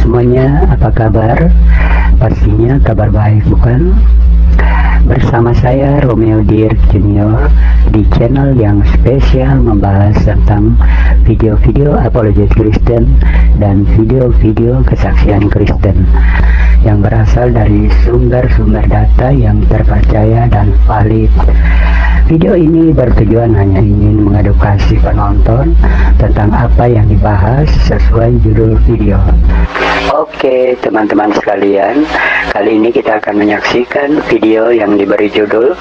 semuanya, apa kabar? Pastinya kabar baik, bukan? Bersama saya Romeo Dirk Junior di channel yang spesial membahas tentang video-video apologet Kristen dan video-video kesaksian Kristen yang berasal dari sumber-sumber data yang terpercaya dan valid. Video ini bertujuan hanya ingin mengedukasi penonton tentang apa yang dibahas sesuai judul video. Oke teman-teman sekalian, kali ini kita akan menyaksikan video yang diberi judul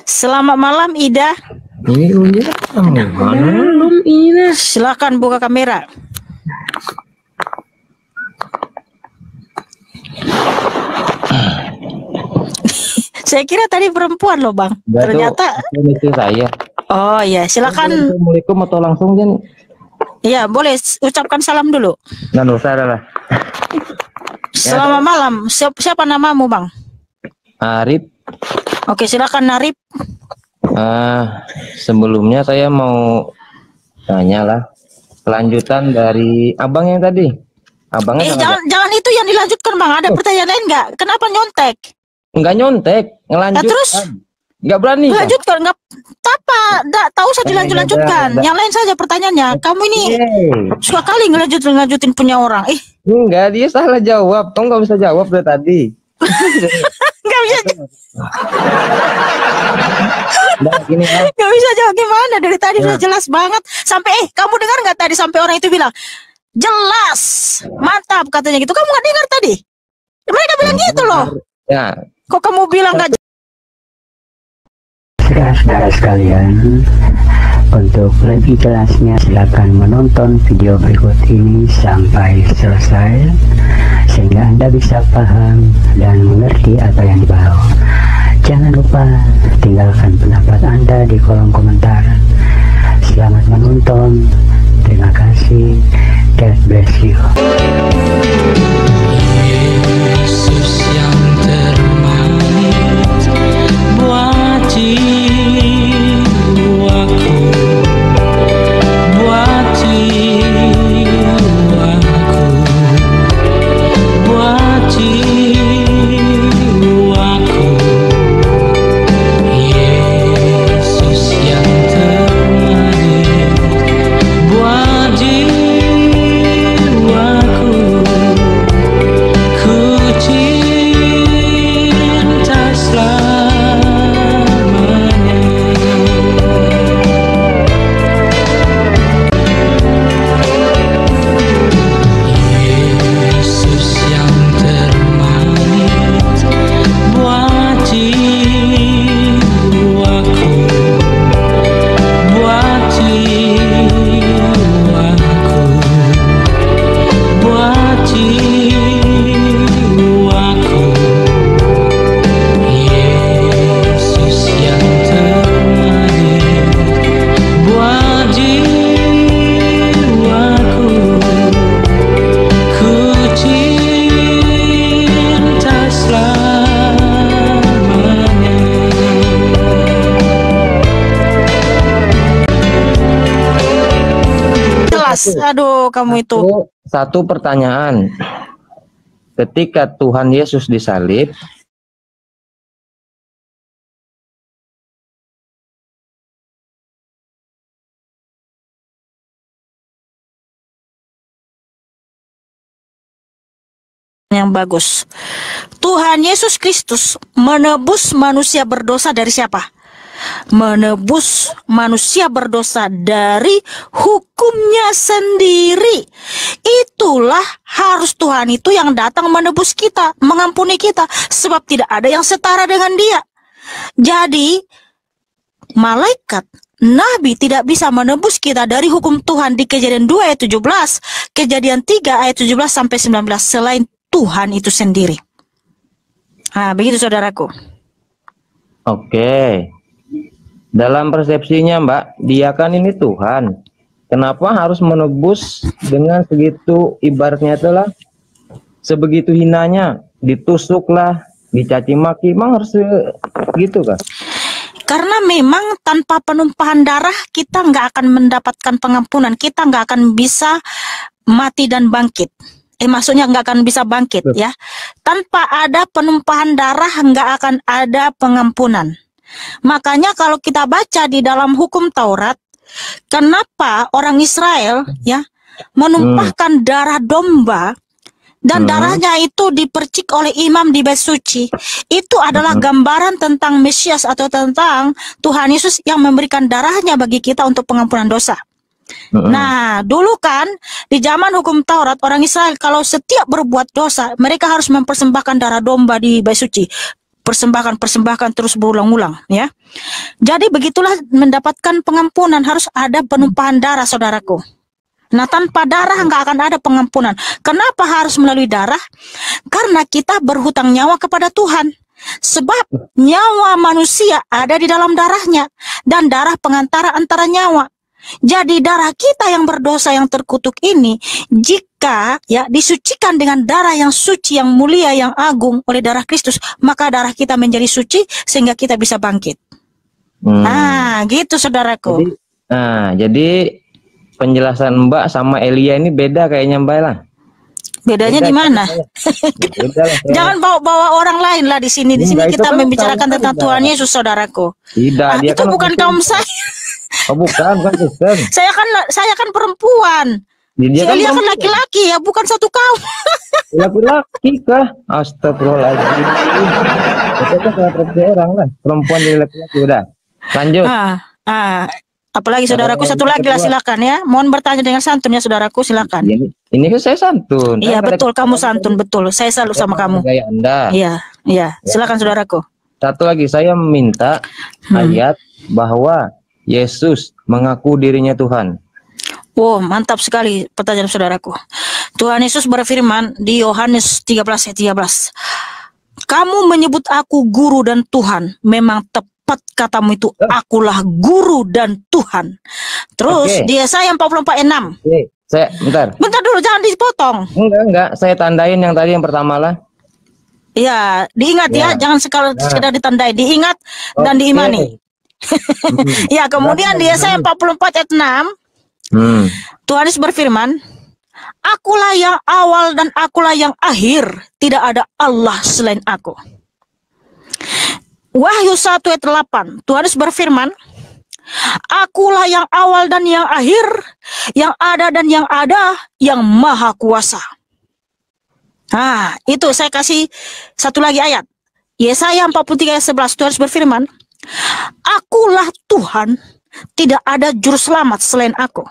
Selamat malam Ida. Ini Belum Ida. Silakan buka kamera. Saya kira tadi perempuan loh Bang. Ternyata itu saya. Oh iya, silakan. Assalamualaikum atau langsung Jen? Iya, boleh ucapkan salam dulu. Nah, usah lah. Selamat malam. Siapa namamu Bang? Arif. Oke, silakan Arif. Sebelumnya saya mau tanya lah kelanjutan dari abang yang tadi. Abangnya jangan itu yang dilanjutkan Bang. Ada pertanyaan lain nggak? Kenapa nyontek? Enggak nyontek, ngelanjut. Terus? Enggak berani. Lanjutkan, enggak apa? Enggak tahu saja lanjutkan. Yang lain saja pertanyaannya. Kamu ini suka kali ngelanjutin punya orang. Enggak, dia salah jawab. Kamu enggak bisa jawab dari tadi. Enggak bisa. Gini, Enggak bisa jawab gimana? Dari tadi sudah jelas banget. Sampai kamu dengar enggak tadi sampai orang itu bilang, "Jelas. Mantap," katanya gitu. Kamu enggak dengar tadi? Mereka bilang gitu loh. Ya. Kok kamu bilang enggak? Saudara sekalian, untuk lebih jelasnya silakan menonton video berikut ini sampai selesai sehingga Anda bisa paham dan mengerti apa yang dibahas. Jangan lupa tinggalkan pendapat Anda di kolom komentar. Selamat menonton. Terima kasih. God bless you. Yesus yang termanis buat jiwaku, buat jiwaku, buat jiwaku. Yesus yang termanis buat jiwaku, ku cinta selamanya. Yesus yang termanis buat jiwaku, buat jiwaku, buat jiwaku. Yesus yang termanis buat jiwaku, ku cinta selamanya. Jelas. Aduh, kamu itu. Satu pertanyaan. Ketika Tuhan Yesus disalib, Yang bagus. Tuhan Yesus Kristus menebus manusia berdosa dari siapa? Menebus manusia berdosa dari hukumnya sendiri. Itulah harus Tuhan itu yang datang menebus kita, mengampuni kita, sebab tidak ada yang setara dengan Dia. Jadi malaikat, nabi tidak bisa menebus kita dari hukum Tuhan di Kejadian 2 ayat 17, Kejadian 3 ayat 17 sampai 19 selain Tuhan itu sendiri. Nah, begitu saudaraku. oke. Dalam persepsinya Mbak, dia kan ini Tuhan. Kenapa harus menebus dengan segitu, ibaratnya itulah sebegitu hinanya, ditusuklah, dicaci maki, emang harus gitu kan? Karena memang tanpa penumpahan darah kita nggak akan mendapatkan pengampunan, kita nggak akan bisa mati dan bangkit. Maksudnya nggak akan bisa bangkit ya. Tanpa ada penumpahan darah nggak akan ada pengampunan. Makanya kalau kita baca di dalam hukum Taurat, kenapa orang Israel ya menumpahkan darah domba dan darahnya itu dipercik oleh imam di bait suci, itu adalah gambaran tentang Mesias atau tentang Tuhan Yesus yang memberikan darahnya bagi kita untuk pengampunan dosa. Nah, dulu kan di zaman hukum Taurat, orang Israel kalau setiap berbuat dosa, mereka harus mempersembahkan darah domba di bait suci. Persembahkan terus berulang-ulang ya. Jadi begitulah mendapatkan pengampunan, harus ada penumpahan darah, saudaraku. Nah, tanpa darah nggak akan ada pengampunan. Kenapa harus melalui darah? Karena kita berhutang nyawa kepada Tuhan. Sebab nyawa manusia ada di dalam darahnya, dan darah pengantara antara nyawa. Jadi darah kita yang berdosa yang terkutuk ini, jika ya disucikan dengan darah yang suci, yang mulia, yang agung oleh darah Kristus, maka darah kita menjadi suci sehingga kita bisa bangkit. Nah, gitu saudaraku. Jadi penjelasan Mbak sama Elia ini beda kayaknya Mbak lah. Bedanya di mana? Jangan bawa-bawa orang lain lah di sini. Di sini kita membicarakan tentang Tuhan Yesus, saudaraku. Tidak, dia itu kan bukan kaum saya. Oh, bukan Kristen. Saya kan perempuan. Dia Elia kan laki-laki ya, bukan satu kaum. Laki-laki kah? Astagfirullahaladzim. Itu kan orang lah. Perempuan jadi laki-laki udah. Lanjut. Apalagi saudaraku, satu lagi lah, silakan ya. Mohon bertanya dengan santun ya saudaraku, silakan. Ini kan saya santun. Iya betul, kamu santun betul. Saya selalu sama kamu. Gaya Anda. Iya. Silakan saudaraku. Satu lagi, saya minta ayat bahwa Yesus mengaku dirinya Tuhan. Oh, mantap sekali pertanyaan saudaraku. Tuhan Yesus berfirman di Yohanes 13 ayat 13. Kamu menyebut aku guru dan Tuhan. Memang tepat katamu itu, akulah guru dan Tuhan. Terus di Yesaya 44 ayat 6. Saya bentar dulu, jangan dipotong. Enggak, saya tandain yang tadi yang pertama lah. Iya, diingat ya, jangan sekedar ditandai, diingat dan diimani. Ya, kemudian di Yesaya 44 ayat 6, Tuhan Yesus berfirman, akulah yang awal dan akulah yang akhir, tidak ada Allah selain aku. Wahyu 1 ayat 8, Tuhan Yesus berfirman, akulah yang awal dan yang akhir, yang ada dan yang ada, yang maha kuasa. Nah, itu saya kasih satu lagi ayat. Yesaya 43 ayat 11, Tuhan Yesus berfirman, akulah Tuhan, tidak ada juru selamat selain aku.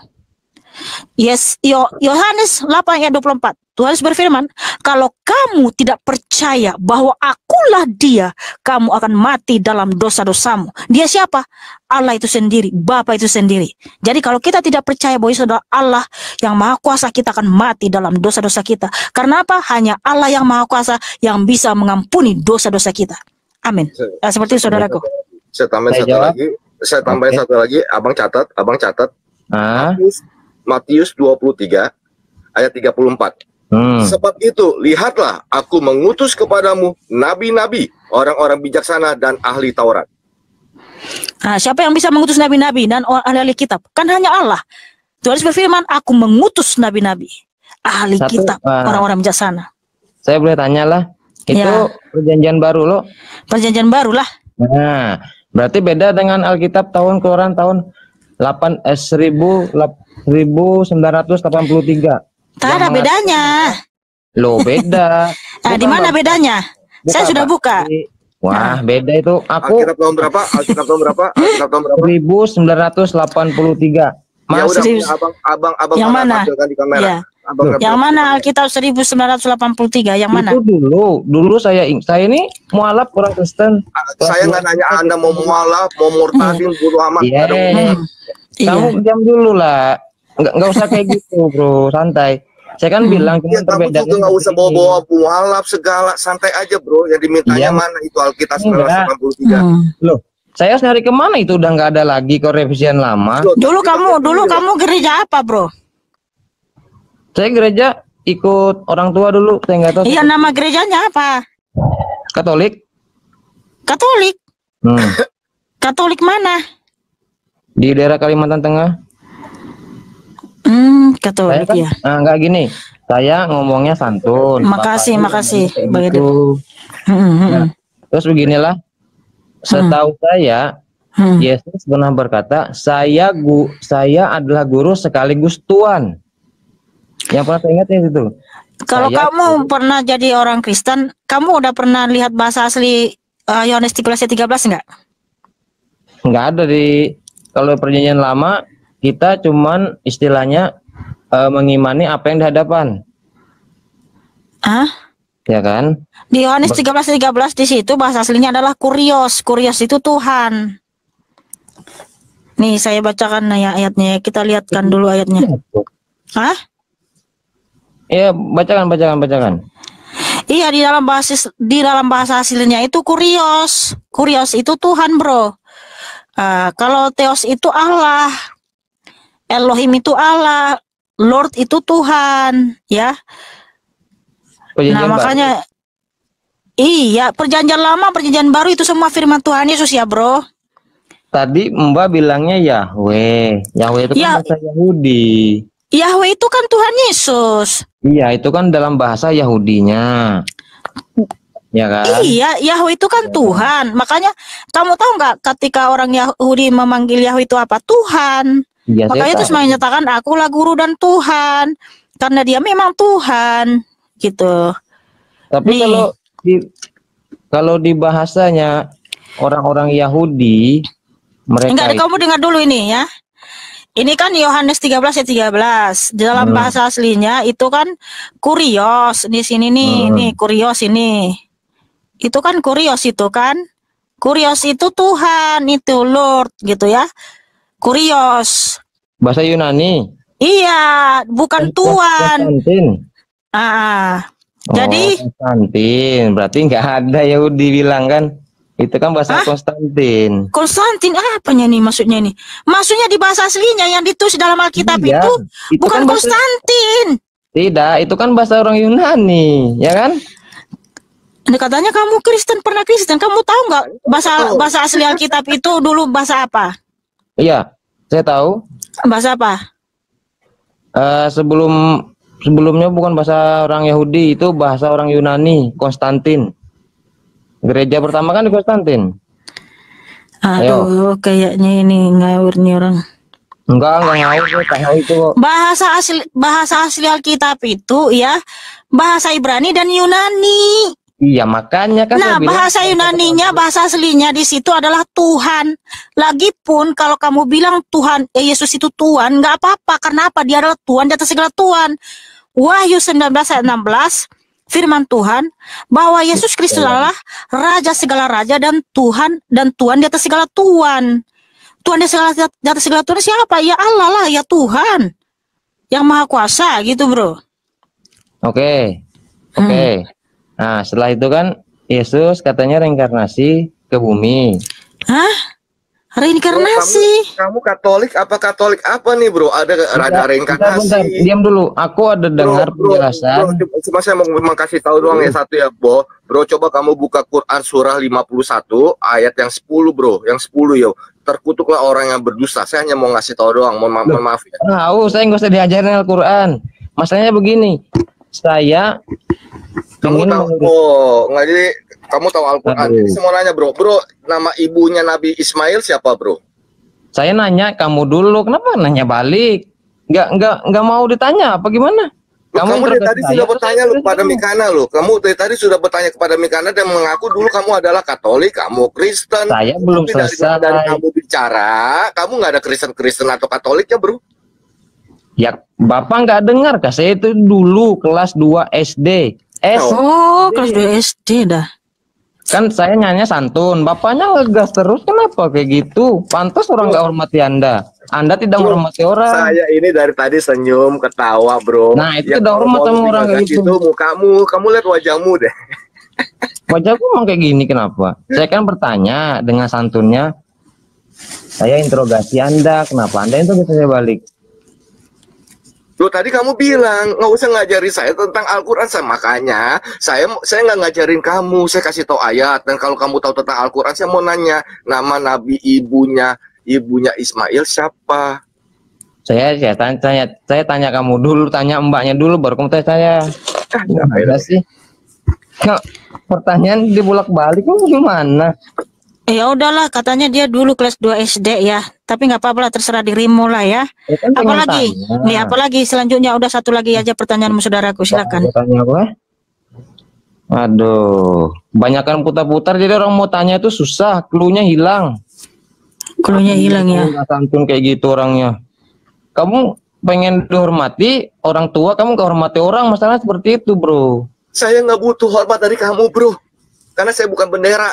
Yohanes 8 ayat 24, Tuhan Yesus berfirman, kalau kamu tidak percaya bahwa akulah dia, kamu akan mati dalam dosa-dosamu. Dia siapa? Allah itu sendiri, Bapa itu sendiri. Jadi kalau kita tidak percaya bahwa Yesus adalah Allah yang maha kuasa, kita akan mati dalam dosa-dosa kita. Karena apa? Hanya Allah yang maha kuasa yang bisa mengampuni dosa-dosa kita. Amin. Seperti itu saudaraku. Saya tambahin satu lagi, abang catat. Matius 23 ayat 34. Sebab itu lihatlah, aku mengutus kepadamu nabi-nabi, orang-orang bijaksana dan ahli Taurat. Nah, siapa yang bisa mengutus nabi-nabi dan ahli kitab? Kan hanya Allah. Tuhan berfirman, aku mengutus nabi-nabi, ahli kitab, orang-orang bijaksana. Saya boleh tanya lah, itu perjanjian baru loh. Perjanjian baru lah. Nah, berarti beda dengan Alkitab Keluaran tahun 1983. Tak ada bedanya. Loh, beda. Di mana bedanya? Saya sudah buka. Wah, beda itu. Aku Alkitab tahun berapa? 1983. Masih abang yang mana? Di kamera. Ya. Yang mana Alkitab 1983? Yang mana? Itu dulu saya ini mualaf orang Kristen. Saya nggak nanya Anda mau mualaf, mau murtadin, bodo amat. Kamu diam dulu lah. Nggak usah kayak gitu, bro. Santai. Saya kan bilang cuma perbedaan. Kamu nggak usah bawa-bawa mualaf segala, santai aja, bro. Yang dimintanya mana itu Alkitab 1983. Loh, saya harus nyari kemana? Itu udah nggak ada lagi kok, revisian lama. Dulu kamu gereja apa, bro? Saya gereja ikut orang tua dulu. Saya nggak tahu. Iya, nama gerejanya apa? Katolik. Katolik. Katolik mana? Di daerah Kalimantan Tengah. Katolik Saya kan, ya. enggak gini. Saya ngomongnya santun. Makasih, makasih. Begitu. Nah, terus beginilah. Setahu saya, Yesus pernah berkata, saya adalah guru sekaligus Tuhan. Yang pernah saya ingat itu. Kalau kamu pernah jadi orang Kristen, kamu udah pernah lihat bahasa asli Yohanes 13 ayat 13 enggak? Enggak ada kalau perjanjian lama, kita cuman istilahnya mengimani apa yang di hadapan. Ya kan? Di Yohanes 13 di situ bahasa aslinya adalah kurios. Kurios itu Tuhan. Nih saya bacakan ya ayatnya. Kita lihatkan dulu ayatnya. Iya, bacakan. Iya, di dalam bahasa aslinya itu kurios. Kurios itu Tuhan, bro. Kalau Theos itu Allah. Elohim itu Allah. Lord itu Tuhan, ya. Nah, makanya iya, perjanjian lama, perjanjian baru itu semua firman Tuhan Yesus ya, bro. Tadi Mbak bilangnya Yahweh. Yahweh itu kan bahasa Yahudi. Yahweh itu kan Tuhan Yesus. Iya, itu kan dalam bahasa Yahudinya. Ya kan? Iya, Yahweh itu kan Tuhan. Makanya kamu tahu nggak ketika orang Yahudi memanggil Yahweh itu apa? Tuhan. Ya, makanya Yesus menyatakan akulah guru dan Tuhan. Karena dia memang Tuhan. Gitu. Tapi kalau di bahasanya orang-orang Yahudi, mereka enggak, kamu dengar dulu ini ya. Ini kan Yohanes 13 ayat 13. Di dalam bahasa aslinya itu kan kurios. Di sini nih, ini kurios ini. Itu kan kurios itu kan. Kurios itu Tuhan, itu Lord gitu ya. Kurios. Bahasa Yunani. Iya, bukan Tuhan. Jadi Konstantin, berarti nggak ada Yahudi bilang kan? Itu kan bahasa Konstantin. Konstantin apanya nih maksudnya nih? Maksudnya di bahasa aslinya yang ditulis dalam Alkitab itu bukan kan Konstantin. Tidak, itu kan bahasa orang Yunani, ya kan? Ini katanya kamu Kristen, pernah Kristen. Kamu tahu nggak bahasa asli Alkitab itu dulu bahasa apa? Iya, saya tahu. Bahasa apa? Sebelumnya bukan bahasa orang Yahudi, itu bahasa orang Yunani, Konstantin. Gereja pertama kan di Konstantin. Aduh, kayaknya ini ngawur nih orang. Enggak ngawur, tahu itu kok. Bahasa asli Alkitab itu ya bahasa Ibrani dan Yunani. Iya, makanya kan nah, bahasa Yunaninya, bahasa aslinya di situ adalah Tuhan. Lagipun kalau kamu bilang Tuhan, Yesus itu Tuhan, nggak apa-apa. Karena apa? Dia adalah Tuhan di atas segala Tuhan. Wahyu 19 ayat 16, firman Tuhan bahwa Yesus Kristus adalah Raja segala raja dan Tuhan di atas segala Tuhan. Tuhan di atas segala Tuhan siapa? Ya Allah lah, ya Tuhan yang Maha Kuasa gitu, bro. Oke. Nah, setelah itu kan Yesus katanya reinkarnasi ke bumi. Reinkarnasi? Kamu Katolik apa nih, bro? Ada reinkarnasi. Bentar, diam dulu. Aku ada dengar penjelasan. Cuma saya mau kasih tahu doang ya satu ya, bro. Coba kamu buka Quran surah 51 ayat yang 10, bro. Yang 10 ya. Terkutuklah orang yang berdusta. Saya hanya mau ngasih tahu doang. Mohon maaf ya. Saya nggak usah diajarin Al-Quran. Masalahnya begini. Saya kamu tahu Al-Quran. Semua nanya, bro, nama ibunya Nabi Ismail siapa, bro? Saya nanya kamu dulu, kenapa nanya balik? Nggak mau ditanya apa gimana? Kamu dari tadi sudah bertanya kepada Mikana loh. Kamu dari tadi sudah bertanya kepada Mikana dan mengaku dulu kamu adalah Katolik, kamu Kristen. Saya belum selesai. Dari kamu bicara, kamu nggak ada Kristen atau Katolik ya, bro? Ya, Bapak nggak dengar kah? Saya itu dulu kelas 2 SD. Kelas 2 SD dah. Kan saya nyanyi santun, bapaknya ngegas terus, kenapa kayak gitu? Pantas orang nggak hormati Anda. Anda tidak menghormati orang. Saya ini dari tadi senyum, ketawa, bro. Nah, itu tidak hormat sama orang kayak gitu. Kamu lihat wajahmu deh. Wajahku emang kayak gini, kenapa? Saya kan bertanya dengan santunnya. Saya interogasi Anda, kenapa Anda interogasi saya balik? Loh tadi kamu bilang nggak usah ngajari saya tentang Al-Quran, makanya saya nggak ngajarin kamu, saya kasih tahu ayat. Dan kalau kamu tahu tentang Al-Quran, saya mau nanya nama nabi ibunya Ismail siapa? Saya tanya kamu dulu, tanya mbaknya dulu, baru kamu tanya saya. Ada sih. Nah, pertanyaan dibolak-balik gimana? Ya udahlah, katanya dia dulu kelas 2 SD ya. Tapi nggak apa-apa lah, terserah dirimu lah ya. Kan Apalagi? Nih, apalagi selanjutnya udah satu lagi aja pertanyaanmu saudaraku, silakan. Tanya apa? Aduh, kebanyakan putar-putar jadi orang mau tanya itu susah, cluenya hilang. Cluenya hilang ya. Nggak santun kayak gitu orangnya. Kamu pengen dihormati orang tua, kamu gak hormati orang, masalah seperti itu, bro. Saya nggak butuh hormat dari kamu, bro. Karena saya bukan bendera.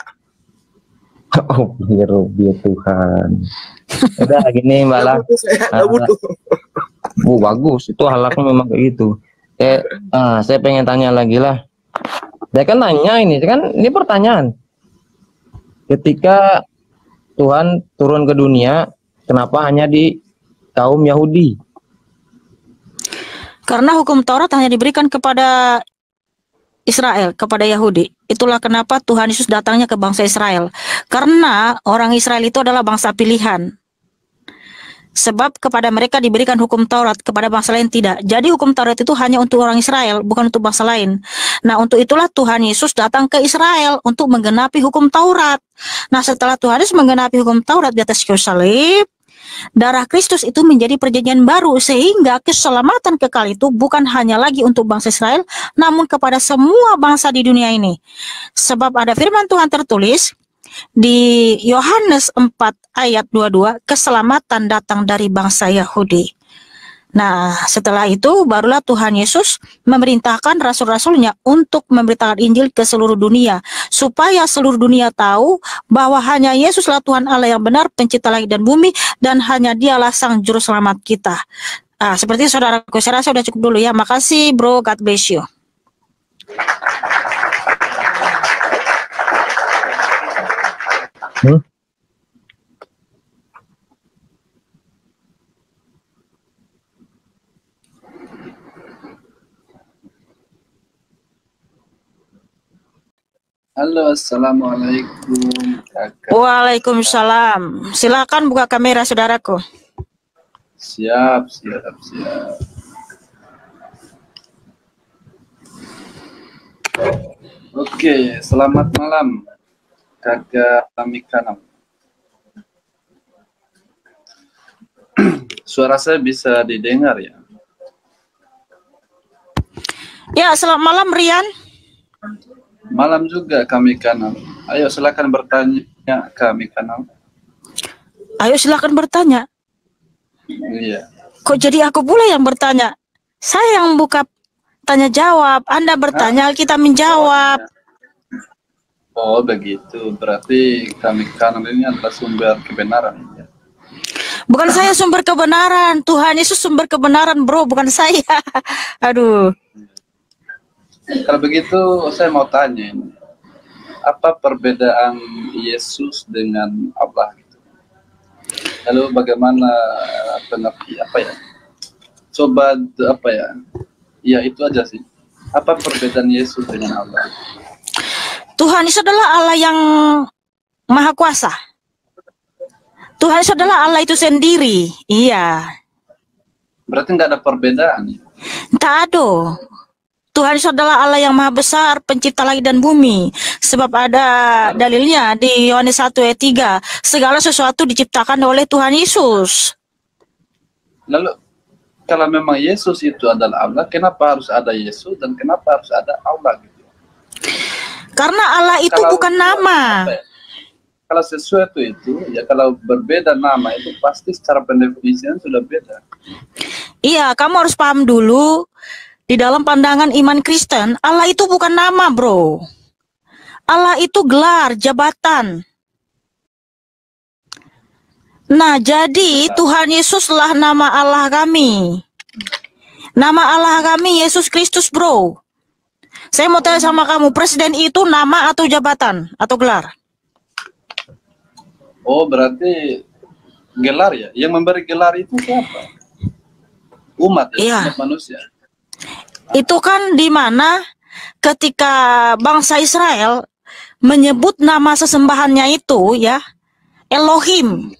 Oh, biar Tuhan. Udah gini, Mbak lah. Nggak butuh. Oh, bagus. Itu halaknya memang kayak gitu. Saya pengen tanya lagi lah. Saya kan nanya ini pertanyaan. Ketika Tuhan turun ke dunia, kenapa hanya di kaum Yahudi? Karena hukum Taurat hanya diberikan kepada Israel, kepada Yahudi. Itulah kenapa Tuhan Yesus datangnya ke bangsa Israel. Karena orang Israel itu adalah bangsa pilihan. Sebab kepada mereka diberikan hukum Taurat, kepada bangsa lain tidak. Jadi hukum Taurat itu hanya untuk orang Israel, bukan untuk bangsa lain. Nah, untuk itulah Tuhan Yesus datang ke Israel untuk menggenapi hukum Taurat. Nah, setelah Tuhan Yesus menggenapi hukum Taurat di atas kayu salib, darah Kristus itu menjadi perjanjian baru, sehingga keselamatan kekal itu bukan hanya lagi untuk bangsa Israel, namun kepada semua bangsa di dunia ini. Sebab ada firman Tuhan tertulis di Yohanes 4 ayat 22, keselamatan datang dari bangsa Yahudi. Nah, setelah itu barulah Tuhan Yesus memerintahkan rasul-rasulnya untuk memberitakan Injil ke seluruh dunia, supaya seluruh dunia tahu bahwa hanya Yesuslah Tuhan Allah yang benar, pencipta langit dan bumi, dan hanya Dialah sang juru selamat kita. Seperti saudaraku, saya rasa sudah cukup dulu ya. Makasih bro, God bless you. Halo, assalamualaikum kakak. Waalaikumsalam. Silakan buka kamera saudaraku. Siap. Oke, selamat malam kakak Amikanam. Suara saya bisa didengar ya? Ya, selamat malam Rian. Malam juga kami kanal. Ayo silakan bertanya kami kanal. Ayo silakan bertanya. Iya. Kok jadi aku pula yang bertanya? Saya yang buka tanya jawab. Anda bertanya, kita menjawab. Oh begitu. Berarti kami kanal ini adalah sumber kebenaran. Ya? Bukan saya sumber kebenaran. Tuhan Yesus sumber kebenaran, bro. Bukan saya. Aduh. Kalau begitu saya mau tanya ini, apa perbedaan Yesus dengan Allah gitu? Lalu bagaimana Coba Ya itu aja sih. Apa perbedaan Yesus dengan Allah? Tuhan Yesus adalah Allah yang Maha Kuasa. Tuhan Yesus adalah Allah itu sendiri. Iya. Berarti nggak ada perbedaan. Tak ada. Tuhan Yesus adalah Allah yang maha besar, pencipta langit dan bumi. Sebab ada dalilnya di Yohanes 1 ayat 3. Segala sesuatu diciptakan oleh Tuhan Yesus. Lalu, kalau memang Yesus itu adalah Allah, kenapa harus ada Yesus dan kenapa harus ada Allah gitu? Karena Allah itu bukan nama. Kalau sesuatu itu, ya kalau berbeda nama itu pasti secara pendefinisian sudah beda. Iya, kamu harus paham dulu. Di dalam pandangan iman Kristen, Allah itu bukan nama, bro. Allah itu gelar, jabatan. Nah, jadi Tuhan Yesuslah nama Allah kami. Nama Allah kami Yesus Kristus, bro. Saya mau tanya sama kamu, presiden itu nama atau jabatan atau gelar? Oh, berarti gelar ya? Yang memberi gelar itu siapa? umat ya, Iya. umat manusia. Itu kan di mana ketika bangsa Israel menyebut nama sesembahannya itu ya Elohim.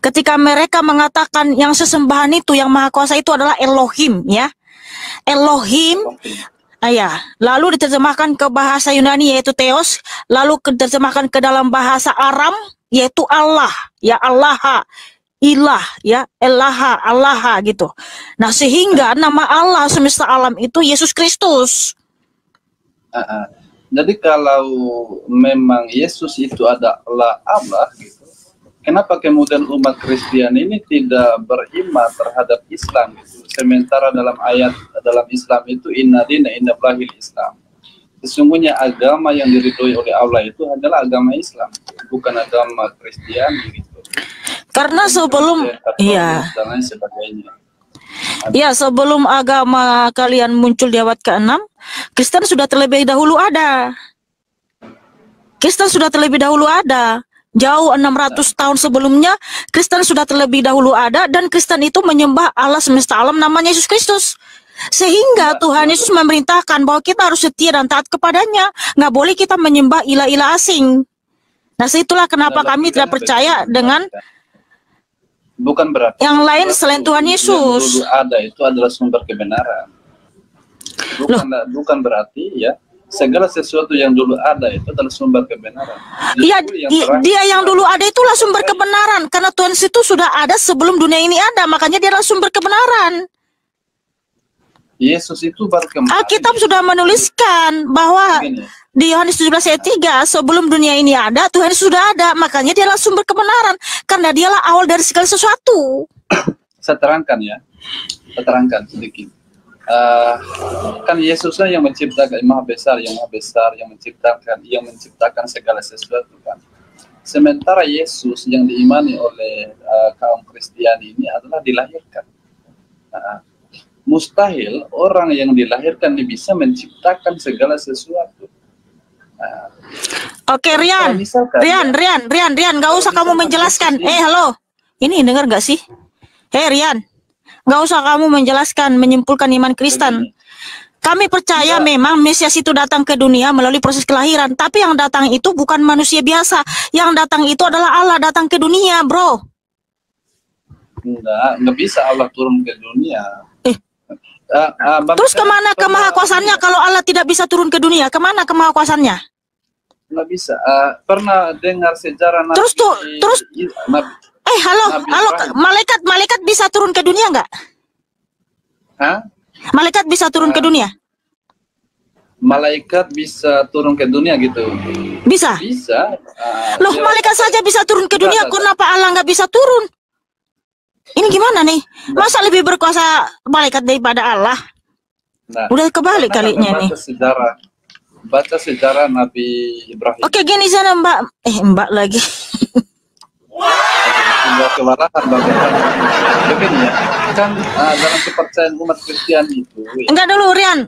Ketika mereka mengatakan yang sesembahan itu yang maha kuasa itu adalah Elohim ya. Elohim ya, lalu diterjemahkan ke bahasa Yunani yaitu Theos, lalu diterjemahkan ke dalam bahasa Aram yaitu Allah, ya Allah, ilah, ya Elaha, Allah gitu. Nah, sehingga nama Allah semesta alam itu Yesus Kristus. Jadi kalau memang Yesus itu adalah Allah gitu, kenapa kemudian umat Kristen ini tidak beriman terhadap Islam gitu? Sementara dalam ayat dalam Islam itu inna dina inna lahil Islam. Sesungguhnya agama yang diridhoi oleh Allah itu adalah agama Islam, bukan agama Kristiani gitu. Karena sebelum iya. Dan lain sebagainya. Ya, sebelum agama kalian muncul di abad ke-6, Kristen sudah terlebih dahulu ada. Kristen sudah terlebih dahulu ada. Jauh 600 tahun sebelumnya, Kristen sudah terlebih dahulu ada, dan Kristen itu menyembah Allah semesta alam namanya Yesus Kristus. Sehingga Tuhan Yesus memerintahkan bahwa kita harus setia dan taat kepadanya. Nggak boleh kita menyembah ilah-ilah asing. Nah, itulah kenapa kami tidak percaya dengan bukan berarti yang lain selain Tuhan Yesus. Yang dulu ada itu adalah sumber kebenaran. Bukan berarti ya segala sesuatu yang dulu ada itu adalah sumber kebenaran. Iya, dia yang dulu ada itulah sumber kebenaran, karena Tuhan itu sudah ada sebelum dunia ini ada, makanya dia adalah sumber kebenaran. Yesus itu baru kemarin. Alkitab sudah menuliskan bahwa di Yohanes 17 ayat 3, sebelum dunia ini ada, Tuhan sudah ada, makanya dia adalah sumber kebenaran, karena dialah awal dari segala sesuatu. Saya terangkan ya, saya terangkan sedikit. Kan Yesuslah yang menciptakan, yang maha besar, yang menciptakan segala sesuatu kan. Sementara Yesus yang diimani oleh kaum Kristiani ini adalah dilahirkan. Mustahil orang yang dilahirkan bisa menciptakan segala sesuatu. Oke, Rian, nggak usah kamu menjelaskan. Halo, ini dengar nggak sih? Rian, nggak usah kamu menjelaskan, menyimpulkan iman Kristen. Kami percaya memang Mesias itu datang ke dunia melalui proses kelahiran, tapi yang datang itu bukan manusia biasa. Yang datang itu adalah Allah datang ke dunia, bro. Nggak bisa Allah turun ke dunia. Terus kemana kemahakuasannya kalau Allah tidak bisa turun ke dunia? Kemana kemahakuasannya? Nggak bisa. Pernah dengar sejarah Nabi? Halo, malaikat bisa turun ke dunia nggak? Hah? Malaikat bisa turun ke dunia? Malaikat bisa turun ke dunia gitu? Bisa. Bisa. Loh, malaikat saja bisa turun ke dunia, kenapa Allah nggak bisa turun? Ini gimana nih? Masa lebih berkuasa malaikat daripada Allah? Nah, udah kebalik kalinya nih. Baca sejarah Nabi Ibrahim. Oke, gini sana Mbak lagi. Kewalahan bagaimana? Begini ya, kan dalam kepercayaan umat Kristen itu. Enggak dulu, Rian.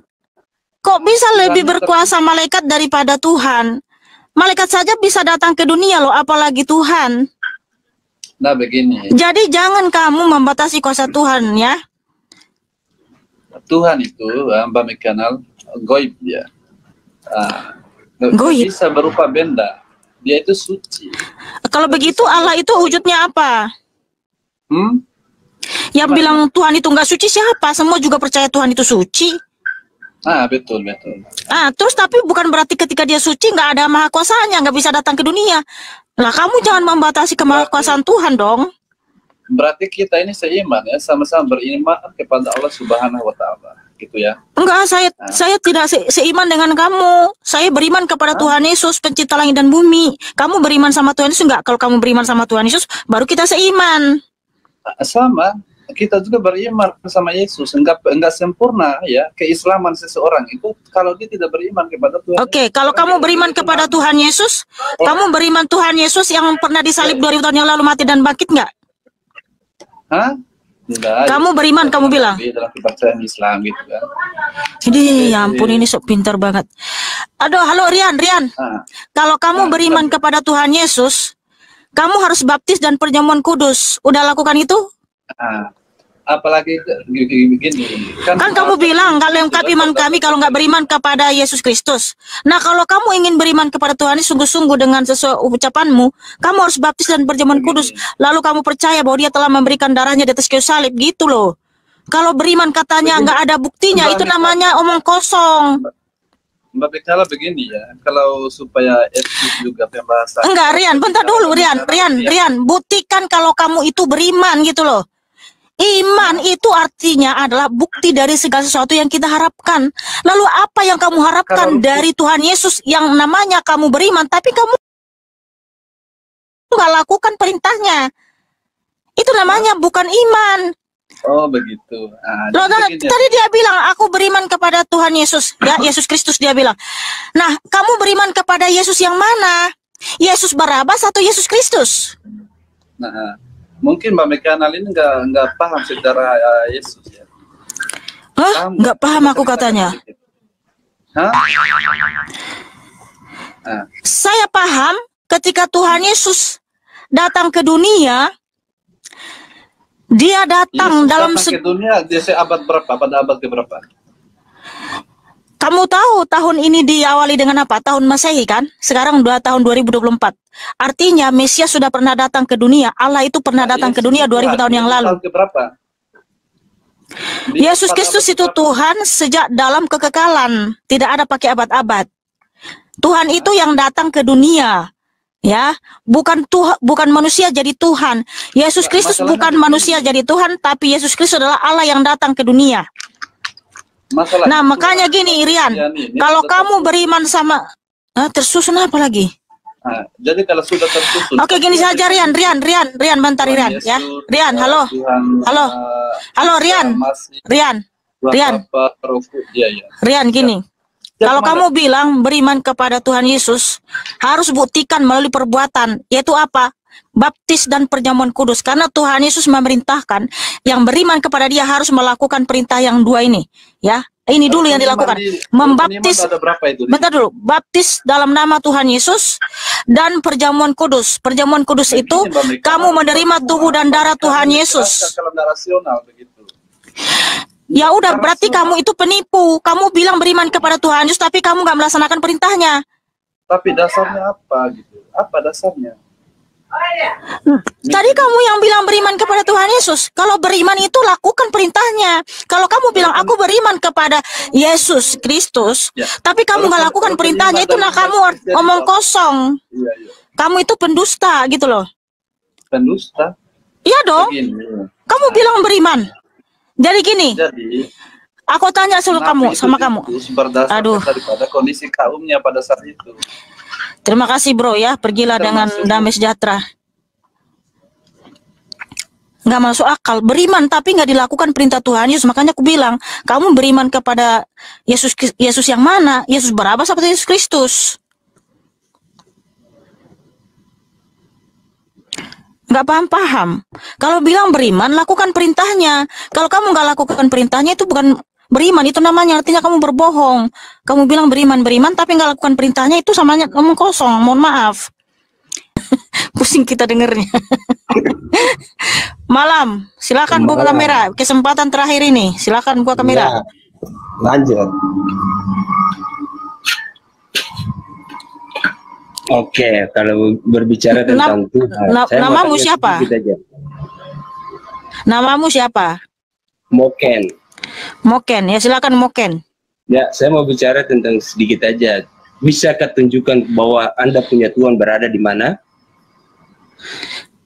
Kok bisa lebih berkuasa malaikat daripada Tuhan? Malaikat saja bisa datang ke dunia loh, apalagi Tuhan. Nah, begini. Jadi jangan kamu membatasi kuasa Tuhan ya. Tuhan itu, Mbak Mekanal, goib ya. Goib. Bisa berupa benda. Dia itu suci. Kalau begitu Allah itu wujudnya apa? Yang bilang Tuhan itu nggak suci siapa? Semua juga percaya Tuhan itu suci. Betul. Terus tapi bukan berarti ketika dia suci nggak ada maha kuasanya, nggak bisa datang ke dunia. Lah kamu jangan membatasi kemahakuasaan Tuhan dong. Berarti kita ini seiman ya, sama-sama beriman kepada Allah Subhanahu wa taala, gitu ya. Enggak, saya tidak seiman dengan kamu. Saya beriman kepada Tuhan Yesus, pencipta langit dan bumi. Kamu beriman sama Tuhan Yesus enggak? Kalau kamu beriman sama Tuhan Yesus, baru kita seiman. Sama, kita juga beriman sama Yesus. Enggak sempurna ya keislaman seseorang itu kalau dia tidak beriman kepada Tuhan. Oke, kalau kamu beriman kepada Tuhan Yesus, kamu beriman Tuhan Yesus yang pernah disalib 2000 tahun yang lalu mati dan bangkit enggak? Enggak. Kamu beriman, kamu bilang. Dalam kepercayaan Islam gitu kan. Jadi ya ampun, ini sok pintar banget. Aduh, halo Rian. Kalau kamu beriman kepada Tuhan Yesus, kamu harus baptis dan perjamuan kudus. Udah lakukan itu? apalagi begini. Kan kamu bilang kalau lengkap iman kami kalau nggak beriman kepada Yesus Kristus. Nah, kalau kamu ingin beriman kepada Tuhan ini sungguh-sungguh dengan sesuai ucapanmu, kamu harus baptis dan berjamuan kudus. Lalu kamu percaya bahwa Dia telah memberikan darahnya di atas kayu salib, gitu loh. Kalau beriman katanya nggak ada buktinya, itu namanya omong kosong. Mbak Bekala begini ya, kalau supaya etis juga pembahasan. Enggak, Rian, bentar dulu, Rian, buktikan kalau kamu itu beriman gitu loh. Iman itu artinya adalah bukti dari segala sesuatu yang kita harapkan. Lalu apa yang kamu harapkan dari Tuhan Yesus yang namanya kamu beriman, tapi kamu nggak lakukan perintahnya? Itu namanya bukan iman. Oh begitu. Loh, tadi dia bilang aku beriman kepada Tuhan Yesus, ya Yesus Kristus dia bilang. Nah, kamu beriman kepada Yesus yang mana? Yesus Barabas atau Yesus Kristus? Nah, mungkin Mbak Mekanal ini nggak paham secara Yesus ya. Hah? Nggak paham aku katanya. Hah? Saya paham ketika Tuhan Yesus datang ke dunia. Dia datang dalam ke dunia dia abad berapa? Pada abad keberapa? Kamu tahu tahun ini diawali dengan apa? Tahun Masehi kan? Sekarang tahun 2024. Artinya Mesias sudah pernah datang ke dunia. Allah itu pernah datang ke dunia 2000 tahun yang lalu. Tahun keberapa? Yesus Kristus itu Tuhan sejak dalam kekekalan. Tidak ada pakai abad-abad. Tuhan itu yang datang ke dunia. Ya, bukan manusia jadi Tuhan. Yesus Kristus bukan manusia jadi Tuhan, tapi Yesus Kristus adalah Allah yang datang ke dunia. Nah, makanya gini, Rian, kalau kamu beriman sama tersusun apa lagi? Jadi kalau sudah tersusun. Oke, gini saja Rian, bentar Rian, ya. Rian, halo. Halo Rian. Rian, gini. Kalau kamu bilang beriman kepada Tuhan Yesus, harus buktikan melalui perbuatan, yaitu apa? Baptis dan perjamuan kudus. Karena Tuhan Yesus memerintahkan yang beriman kepada Dia harus melakukan perintah yang dua ini. Ya, ini dulu yang dilakukan. Membaptis. Bentar dulu. Baptis dalam nama Tuhan Yesus dan perjamuan kudus. Perjamuan kudus itu kamu menerima tubuh dan darah Tuhan Yesus. Ya udah, berarti kamu itu penipu. Kamu bilang beriman kepada Tuhan Yesus, tapi kamu nggak melaksanakan perintahnya. Tapi dasarnya apa gitu? Apa dasarnya? Tadi kamu yang bilang beriman kepada Tuhan Yesus. Kalau beriman itu lakukan perintahnya. Kalau kamu bilang aku beriman kepada Yesus Kristus, tapi kamu nggak lakukan perintahnya, itu kamu omong kosong. Kamu itu pendusta gitu loh. Pendusta? Iya dong. Kamu bilang beriman. Jadi gini, aku tanya sama kamu. Aduh. Daripada kondisi kaumnya pada saat itu. Terima kasih bro ya, pergilah dengan damai sejahtera. Nggak masuk akal, beriman tapi nggak dilakukan perintah Tuhan Yesus. Makanya aku bilang, kamu beriman kepada Yesus yang mana? Yesus Barabas atau Yesus Kristus? Nggak paham. Kalau bilang beriman, lakukan perintahnya. Kalau kamu nggak lakukan perintahnya, itu bukan beriman. Itu namanya, artinya kamu berbohong. Kamu bilang beriman, tapi nggak lakukan perintahnya, itu samanya ngomong kosong. Mohon maaf. Pusing kita dengernya. Malam, silakan buka kamera. Kesempatan terakhir ini, silakan buka kamera. Ya, lanjut. Oke, kalau berbicara tentang Tuhan, namamu siapa? Namamu siapa? Moken, ya silakan Moken. Ya, saya mau bicara tentang sedikit aja. Bisakah tunjukkan bahwa Anda punya Tuhan berada di mana?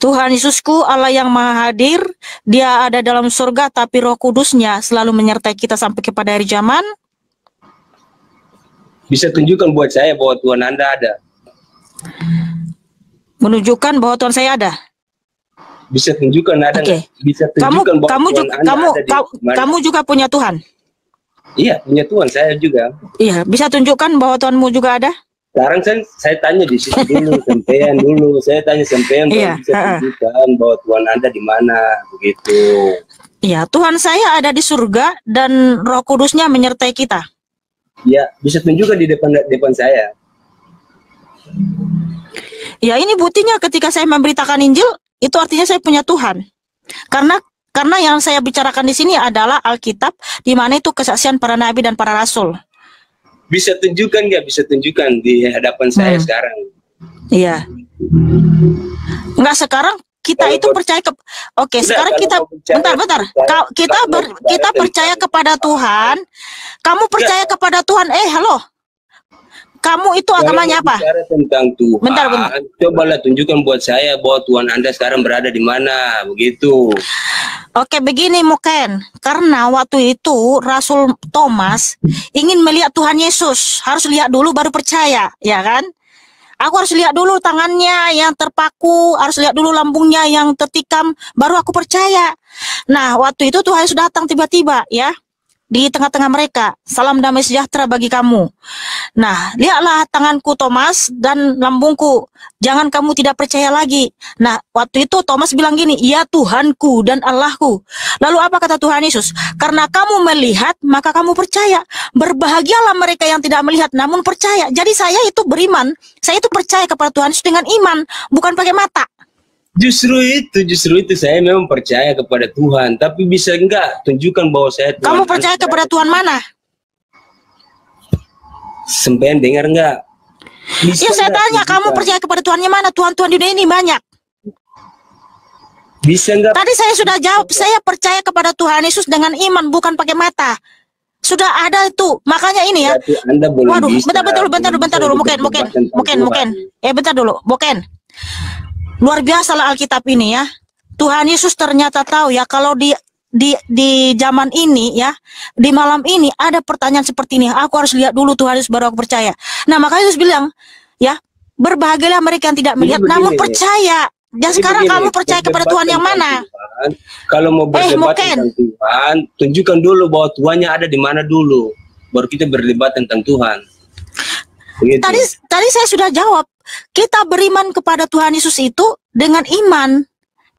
Tuhan Yesusku, Allah yang Maha Hadir, Dia ada dalam surga, tapi Roh Kudusnya selalu menyertai kita sampai kepada akhir zaman. Bisa tunjukkan buat saya bahwa Tuhan Anda ada. Menunjukkan bahwa Tuhan saya ada. Bisa tunjukkan ada. Okay. Bisa tunjukkan kamu juga punya Tuhan. Iya, punya Tuhan saya juga. Iya, bisa tunjukkan bahwa Tuhanmu juga ada. Sekarang saya tanya di situ dulu, sampean dulu. Saya tanya sampean, iya, bisa tunjukkan bahwa Tuhan Anda di mana, begitu. Iya, Tuhan saya ada di surga dan Roh Kudusnya menyertai kita. Iya, bisa tunjukkan di depan saya. Ya, ini buktinya ketika saya memberitakan Injil, itu artinya saya punya Tuhan. Karena Karena yang saya bicarakan di sini adalah Alkitab, di mana itu kesaksian para nabi dan para rasul. Bisa tunjukkan nggak? Bisa tunjukkan di hadapan saya sekarang. Iya. Enggak, sekarang kita itu percaya ke Oke, sekarang kita bentar. Kita percaya kepada Tuhan. Kamu percaya kepada Tuhan. Halo. Kamu itu agamanya apa? Bicara tentang Tuhan. Bentar. Cobalah tunjukkan buat saya bahwa Tuhan Anda sekarang berada di mana, begitu. Oke, begini Moken. Karena waktu itu Rasul Thomas ingin melihat Tuhan Yesus, harus lihat dulu baru percaya, ya kan? Aku harus lihat dulu tangannya yang terpaku, harus lihat dulu lambungnya yang tertikam, baru aku percaya. Nah, waktu itu Tuhan Yesus datang tiba-tiba, ya, di tengah-tengah mereka. Salam damai sejahtera bagi kamu. Nah, lihatlah tanganku Thomas dan lambungku. Jangan kamu tidak percaya lagi. Nah, waktu itu Thomas bilang gini, ya Tuhanku dan Allahku. Lalu apa kata Tuhan Yesus? Karena kamu melihat, maka kamu percaya. Berbahagialah mereka yang tidak melihat, namun percaya. Jadi saya itu beriman. Saya itu percaya kepada Tuhan Yesus dengan iman, bukan pakai mata. Justru itu saya memang percaya kepada Tuhan. Tapi bisa enggak tunjukkan bahwa saya Tuhan. Kamu percaya kepada Tuhan mana? Sampean dengar enggak? Ya saya tanya, kamu percaya kepada Tuhannya mana? Tuhan-Tuhan di dunia ini banyak. Bisa enggak? Tadi saya sudah jawab, saya percaya kepada Tuhan Yesus dengan iman, bukan pakai mata. Sudah ada itu, makanya ini ya. Anda belum Waduh, bisa, bentar dulu, mungkin. Bentar dulu, Moken. Luar biasa lah Alkitab ini ya. Tuhan Yesus ternyata tahu ya, kalau di zaman ini ya, di malam ini ada pertanyaan seperti ini. Aku harus lihat dulu Tuhan Yesus baru aku percaya. Nah, makanya Yesus bilang ya, berbahagialah mereka yang tidak melihat namun percaya. Dan sekarang kamu percaya kepada Tuhan yang mana? Tuhan, kalau mau berdebat tentang Tuhan, tunjukkan dulu bahwa Tuhannya ada di mana dulu. Baru kita berdebat tentang Tuhan. Begitu. Tadi saya sudah jawab. Kita beriman kepada Tuhan Yesus itu dengan iman.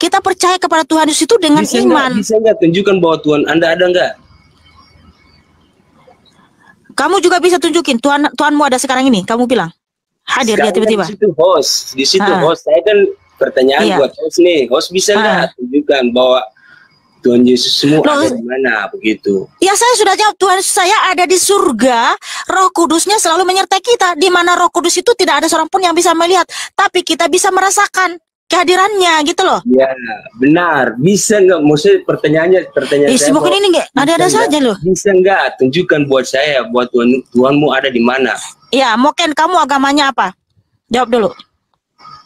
Kita percaya kepada Tuhan Yesus itu dengan iman. Bisa enggak tunjukkan bahwa Tuhan Anda ada enggak? Kamu juga bisa tunjukin Tuhanmu ada sekarang ini. Kamu bilang hadir dia tiba-tiba. Di situ host. Saya kan pertanyaan buat host nih. Host bisa enggak tunjukkan bahwa Tuhan Yesus semua ada di mana, begitu? Ya, saya sudah jawab. Tuhan saya ada di surga. Roh Kudusnya selalu menyertai kita. Di mana Roh Kudus itu tidak ada seorang pun yang bisa melihat, tapi kita bisa merasakan kehadirannya, gitu loh. Ya, benar. Bisa nggak? Maksudnya pertanyaan saya. Mungkin ini nggak ada saja loh. Bisa nggak tunjukkan buat saya, buat Tuhanmu ada di mana? Ya, mungkin kamu agamanya apa? Jawab dulu.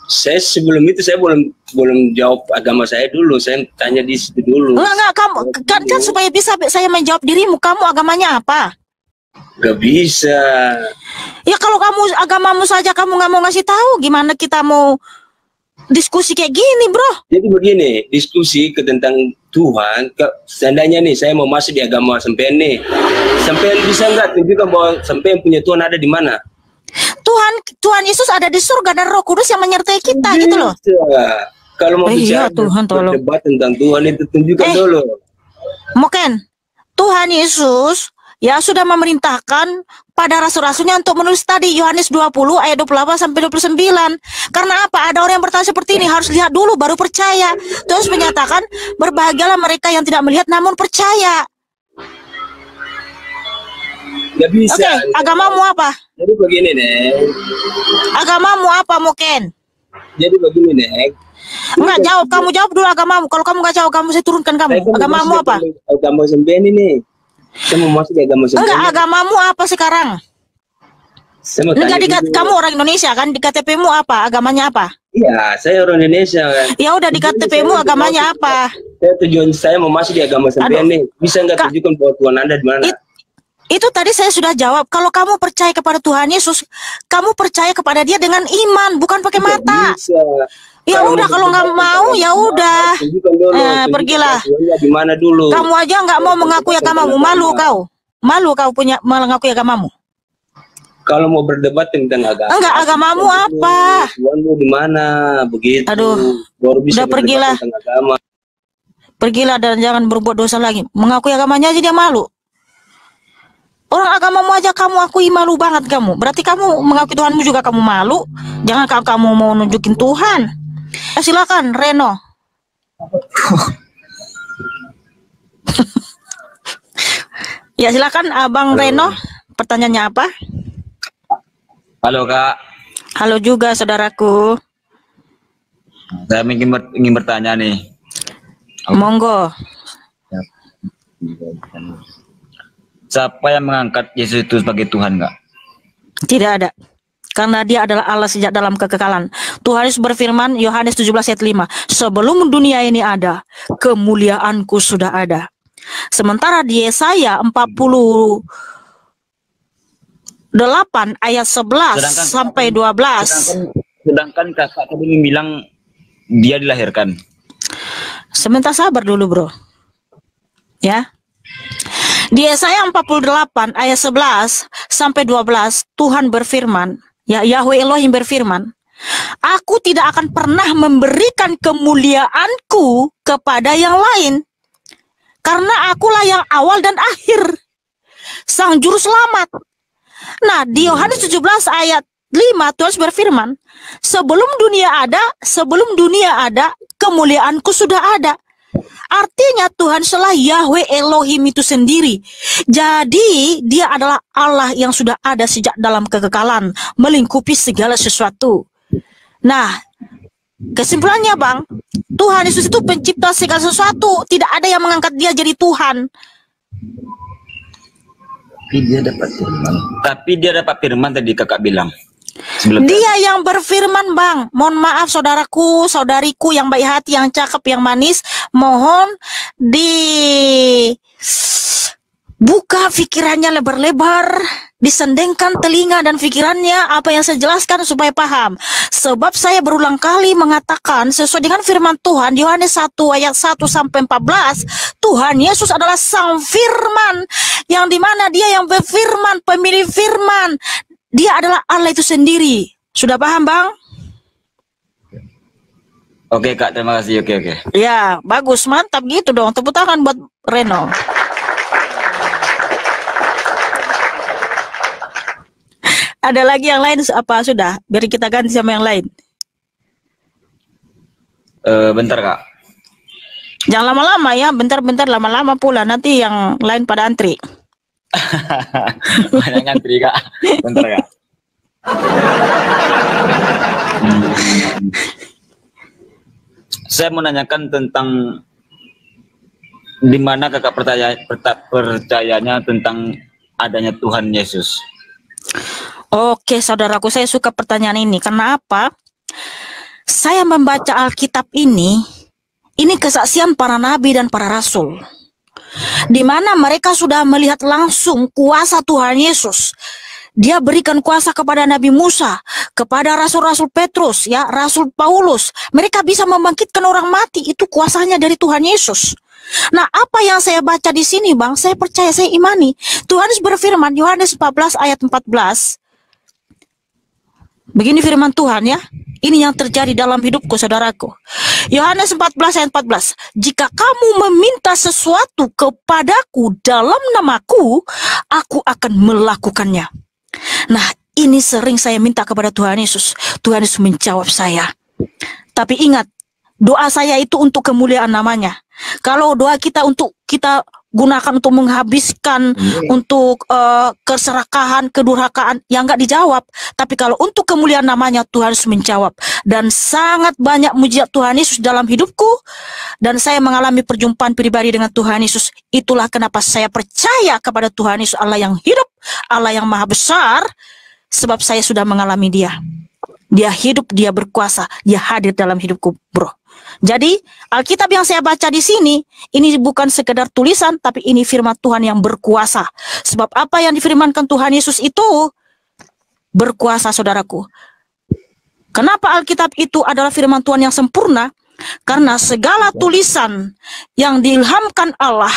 Saya sebelum itu saya belum jawab agama saya dulu. Saya tanya di situ dulu. Enggak, kamu kan supaya bisa saya menjawab dirimu. Kamu agamanya apa? Gak bisa. Ya kalau kamu agamamu saja kamu nggak mau ngasih tahu, gimana kita mau diskusi kayak gini, bro? Jadi begini, diskusi tentang Tuhan. Seandainya nih saya mau masuk di agama sampean nih, sampean bisa nggak tunjukkan bahwa sampean punya Tuhan ada di mana? Tuhan Yesus ada di surga dan Roh Kudus yang menyertai kita, gitu loh. Kalau mau bicara berdebat tentang Tuhan itu tunjukkan dulu. Mungkin Tuhan Yesus ya sudah memerintahkan pada rasul-rasulnya untuk menulis tadi Yohanes 20 ayat 28 sampai 29. Karena apa? Ada orang yang bertanya seperti ini, harus lihat dulu baru percaya. Terus menyatakan berbahagialah mereka yang tidak melihat namun percaya. Gak bisa. Oke, agamamu apa? Jadi begini, Nek. Agamamu apa, Moken? Jadi begini, Nek. Enggak, jawab. Kamu jawab dulu agamamu. Kalau kamu nggak jawab, kamu saya turunkan kamu. Agamamu apa? Agama sampean ini. Saya mau masuk di agama sampean. Enggak, agamamu apa sekarang? Enggak, kamu orang Indonesia kan? Di KTP-mu apa? Agamanya apa? Iya, saya orang Indonesia kan. Ya udah, di KTP-mu agamanya apa? Tujuan saya mau masuk di agama sampean nih. Bisa nggak tunjukkan bahwa Tuhan Anda di mana? Itu tadi saya sudah jawab. Kalau kamu percaya kepada Tuhan Yesus, kamu percaya kepada Dia dengan iman, bukan pakai mata. Ya udah, kalau nggak mau ya udah. Pergilah. Gimana dulu? Kamu aja nggak mau mengakui agamamu, malu kau. Malu kau punya mengakui agamamu. Kalau mau berdebat tentang agama. Enggak, agamamu apa? Tuhanmu di mana? Begitu. Aduh. Baru bisa udah pergilah. Agama. Pergilah dan jangan berbuat dosa lagi. Mengakui agamanya aja dia malu. Orang agamamu aja kamu akui, malu banget kamu. Berarti kamu mengakui Tuhanmu juga kamu malu. Jangan kamu mau nunjukin Tuhan. Silakan Reno. Ya silakan Abang Reno, pertanyaannya apa? Halo Kak. Halo juga saudaraku. Saya ingin bertanya nih. Monggo. Siapa yang mengangkat Yesus itu sebagai Tuhan, Kak? Tidak ada. Karena dia adalah Allah sejak dalam kekekalan. Tuhan Yesus berfirman, Yohanes 17 ayat 5, sebelum dunia ini ada, kemuliaanku sudah ada. Sementara di Yesaya 48 ayat 11 sampai 12. Sedangkan kakak tadi bilang dia dilahirkan. Sebentar sabar dulu bro. Ya. Di Yesaya 48 ayat 11 sampai 12 Tuhan berfirman, ya Yahweh Elohim berfirman, aku tidak akan pernah memberikan kemuliaanku kepada yang lain, karena akulah yang awal dan akhir, sang juru selamat. Nah, di Yohanes 17 ayat 5 Tuhan berfirman, sebelum dunia ada, kemuliaanku sudah ada. Artinya Tuhan adalah Yahweh Elohim itu sendiri. Jadi dia adalah Allah yang sudah ada sejak dalam kekekalan, melingkupi segala sesuatu. Nah, kesimpulannya Bang, Tuhan Yesus itu pencipta segala sesuatu. Tidak ada yang mengangkat dia jadi Tuhan. Tapi dia dapat firman tadi kakak bilang. Dia yang berfirman Bang. Mohon maaf saudaraku, saudariku yang baik hati, yang cakep, yang manis, mohon dibuka pikirannya lebar-lebar, disendengkan telinga dan pikirannya apa yang saya jelaskan supaya paham. Sebab saya berulang kali mengatakan sesuai dengan firman Tuhan Yohanes 1 ayat 1 sampai 14, Tuhan Yesus adalah sang firman, yang dimana dia yang berfirman, pemilik firman. Dia adalah Allah itu sendiri. Sudah paham Bang? Oke Kak, terima kasih. Oke. Ya, bagus, mantap gitu dong. Tepuk tangan buat Reno. Ada lagi yang lain apa sudah? Biar kita ganti sama yang lain. Bentar Kak. Jangan lama-lama ya, bentar-bentar lama-lama pula. Nanti yang lain pada antri. Banyak ngantri Kak. Bentar Kak. Saya mau nanyakan tentang di mana kakak percayanya tentang adanya Tuhan Yesus. Oke saudaraku, saya suka pertanyaan ini. Kenapa? Saya membaca Alkitab ini kesaksian para nabi dan para rasul, di mana mereka sudah melihat langsung kuasa Tuhan Yesus. Dia berikan kuasa kepada Nabi Musa, kepada rasul-rasul Petrus, ya, Rasul Paulus. Mereka bisa membangkitkan orang mati, itu kuasanya dari Tuhan Yesus. Nah, apa yang saya baca di sini, Bang? Saya percaya, saya imani. Tuhan berfirman, Yohanes 14 ayat 14. Begini firman Tuhan ya. Ini yang terjadi dalam hidupku, saudaraku. Yohanes 14 ayat 14. Jika kamu meminta sesuatu kepadaku dalam namaku, aku akan melakukannya. Nah, ini sering saya minta kepada Tuhan Yesus. Tuhan Yesus menjawab saya. Tapi ingat, doa saya itu untuk kemuliaan namanya. Kalau doa kita untuk kita gunakan untuk menghabiskan, untuk keserakahan, kedurhakaan, yang enggak dijawab. Tapi kalau untuk kemuliaan namanya, Tuhan Yesus menjawab. Dan sangat banyak mujizat Tuhan Yesus dalam hidupku. Dan saya mengalami perjumpaan pribadi dengan Tuhan Yesus. Itulah kenapa saya percaya kepada Tuhan Yesus, Allah yang hidup, Allah yang maha besar. Sebab saya sudah mengalami dia. Dia hidup, dia berkuasa, dia hadir dalam hidupku, bro. Jadi Alkitab yang saya baca di sini, ini bukan sekedar tulisan, tapi ini firman Tuhan yang berkuasa. Sebab apa yang difirmankan Tuhan Yesus itu berkuasa, saudaraku. Kenapa Alkitab itu adalah firman Tuhan yang sempurna? Karena segala tulisan yang diilhamkan Allah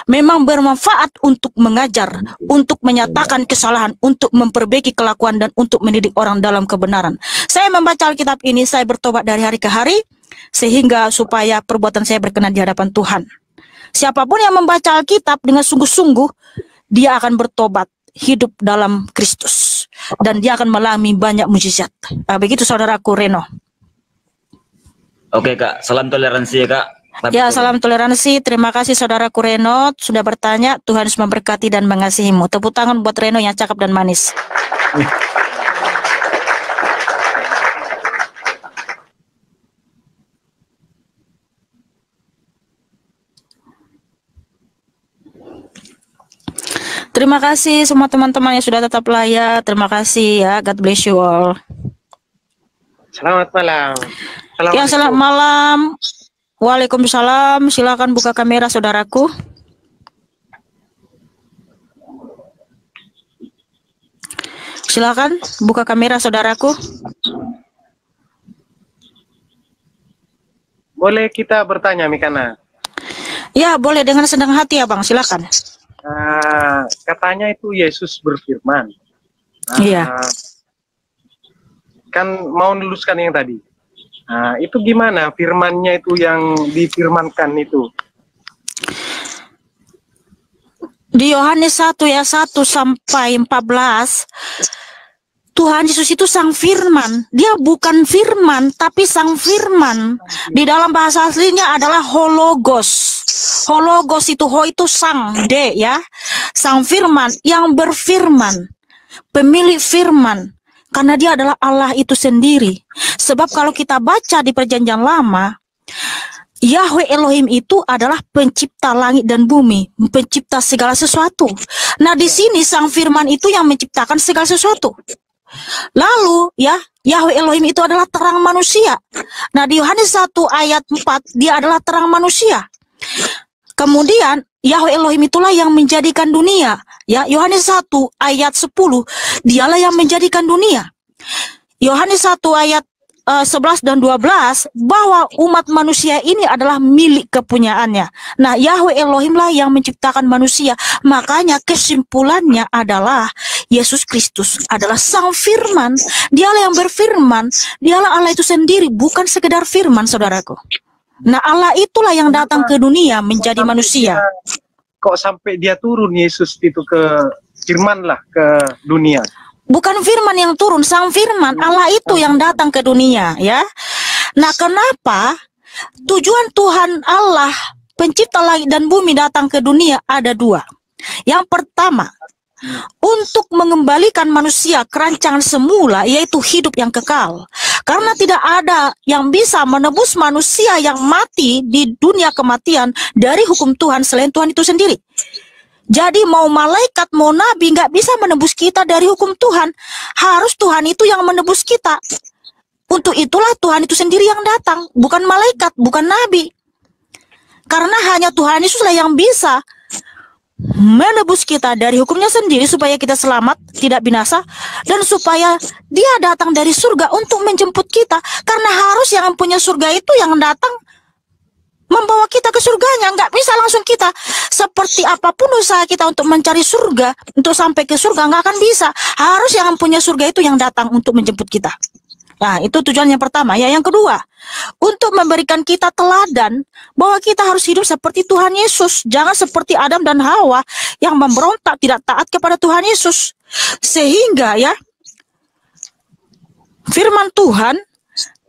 memang bermanfaat untuk mengajar, untuk menyatakan kesalahan, untuk memperbaiki kelakuan, dan untuk mendidik orang dalam kebenaran. Saya membaca Alkitab ini, saya bertobat dari hari ke hari, sehingga supaya perbuatan saya berkenan di hadapan Tuhan. Siapapun yang membaca Alkitab dengan sungguh-sungguh, dia akan bertobat, hidup dalam Kristus, dan dia akan mengalami banyak mujizat. Begitu saudaraku Reno. Oke Kak, salam toleransi ya Kak. Ya, salam toleransi. Terima kasih saudaraku Reno sudah bertanya. Tuhan Yesus memberkati dan mengasihimu. Tepuk tangan buat Reno yang cakep dan manis. Terima kasih semua teman-teman yang sudah tetap layak. Terima kasih ya. God bless you all. Selamat malam. Ya, selamat malam. Waalaikumsalam. Silakan buka kamera saudaraku. Silakan buka kamera saudaraku. Boleh kita bertanya, Mikana? Ya, boleh dengan senang hati ya, Bang. Silakan. Katanya itu Yesus berfirman. Iya. Kan mau meluluskan yang tadi. Itu gimana firmannya itu yang difirmankan itu? Di Yohanes 1 ya 1 sampai 14, Tuhan Yesus itu sang firman. Dia bukan firman, tapi sang firman. Di dalam bahasa aslinya adalah hologos. Hologos itu, ho itu sang, de ya. Sang firman yang berfirman. Pemilik firman. Karena dia adalah Allah itu sendiri. Sebab kalau kita baca di perjanjian lama, Yahweh Elohim itu adalah pencipta langit dan bumi, pencipta segala sesuatu. Nah, di sini sang firman itu yang menciptakan segala sesuatu. Lalu ya, Yahweh Elohim itu adalah terang manusia. Nah, di Yohanes 1 ayat 4 dia adalah terang manusia. Kemudian Yahweh Elohim itulah yang menjadikan dunia. Ya, Yohanes 1 ayat 10 dialah yang menjadikan dunia. Yohanes 1 ayat 11 dan 12 bahwa umat manusia ini adalah milik kepunyaannya. Nah, Yahweh Elohim lah yang menciptakan manusia. Makanya kesimpulannya adalah Yesus Kristus adalah sang firman. Dialah yang berfirman. Dialah Allah itu sendiri, bukan sekedar firman, saudaraku. Nah, Allah itulah yang datang ke dunia menjadi manusia. Kok sampai dia turun Yesus itu ke firman lah ke dunia? Bukan firman yang turun, sang firman, Allah itu yang datang ke dunia, ya. Nah, kenapa tujuan Tuhan Allah, pencipta langit dan bumi datang ke dunia ada dua. Yang pertama, untuk mengembalikan manusia ke rancangan semula, yaitu hidup yang kekal. Karena tidak ada yang bisa menebus manusia yang mati di dunia kematian dari hukum Tuhan selain Tuhan itu sendiri. Jadi mau malaikat, mau nabi nggak bisa menebus kita dari hukum Tuhan. Harus Tuhan itu yang menebus kita. Untuk itulah Tuhan itu sendiri yang datang, bukan malaikat, bukan nabi. Karena hanya Tuhan Yesuslah yang bisa menebus kita dari hukumnya sendiri supaya kita selamat, tidak binasa, dan supaya dia datang dari surga untuk menjemput kita. Karena harus yang punya surga itu yang datang membawa kita ke surganya, nggak bisa langsung kita. Seperti apapun usaha kita untuk mencari surga, untuk sampai ke surga nggak akan bisa. Harus yang punya surga itu yang datang untuk menjemput kita. Nah, itu tujuan yang pertama. Ya, yang kedua, untuk memberikan kita teladan bahwa kita harus hidup seperti Tuhan Yesus. Jangan seperti Adam dan Hawa yang memberontak, tidak taat kepada Tuhan Yesus. Sehingga ya, firman Tuhan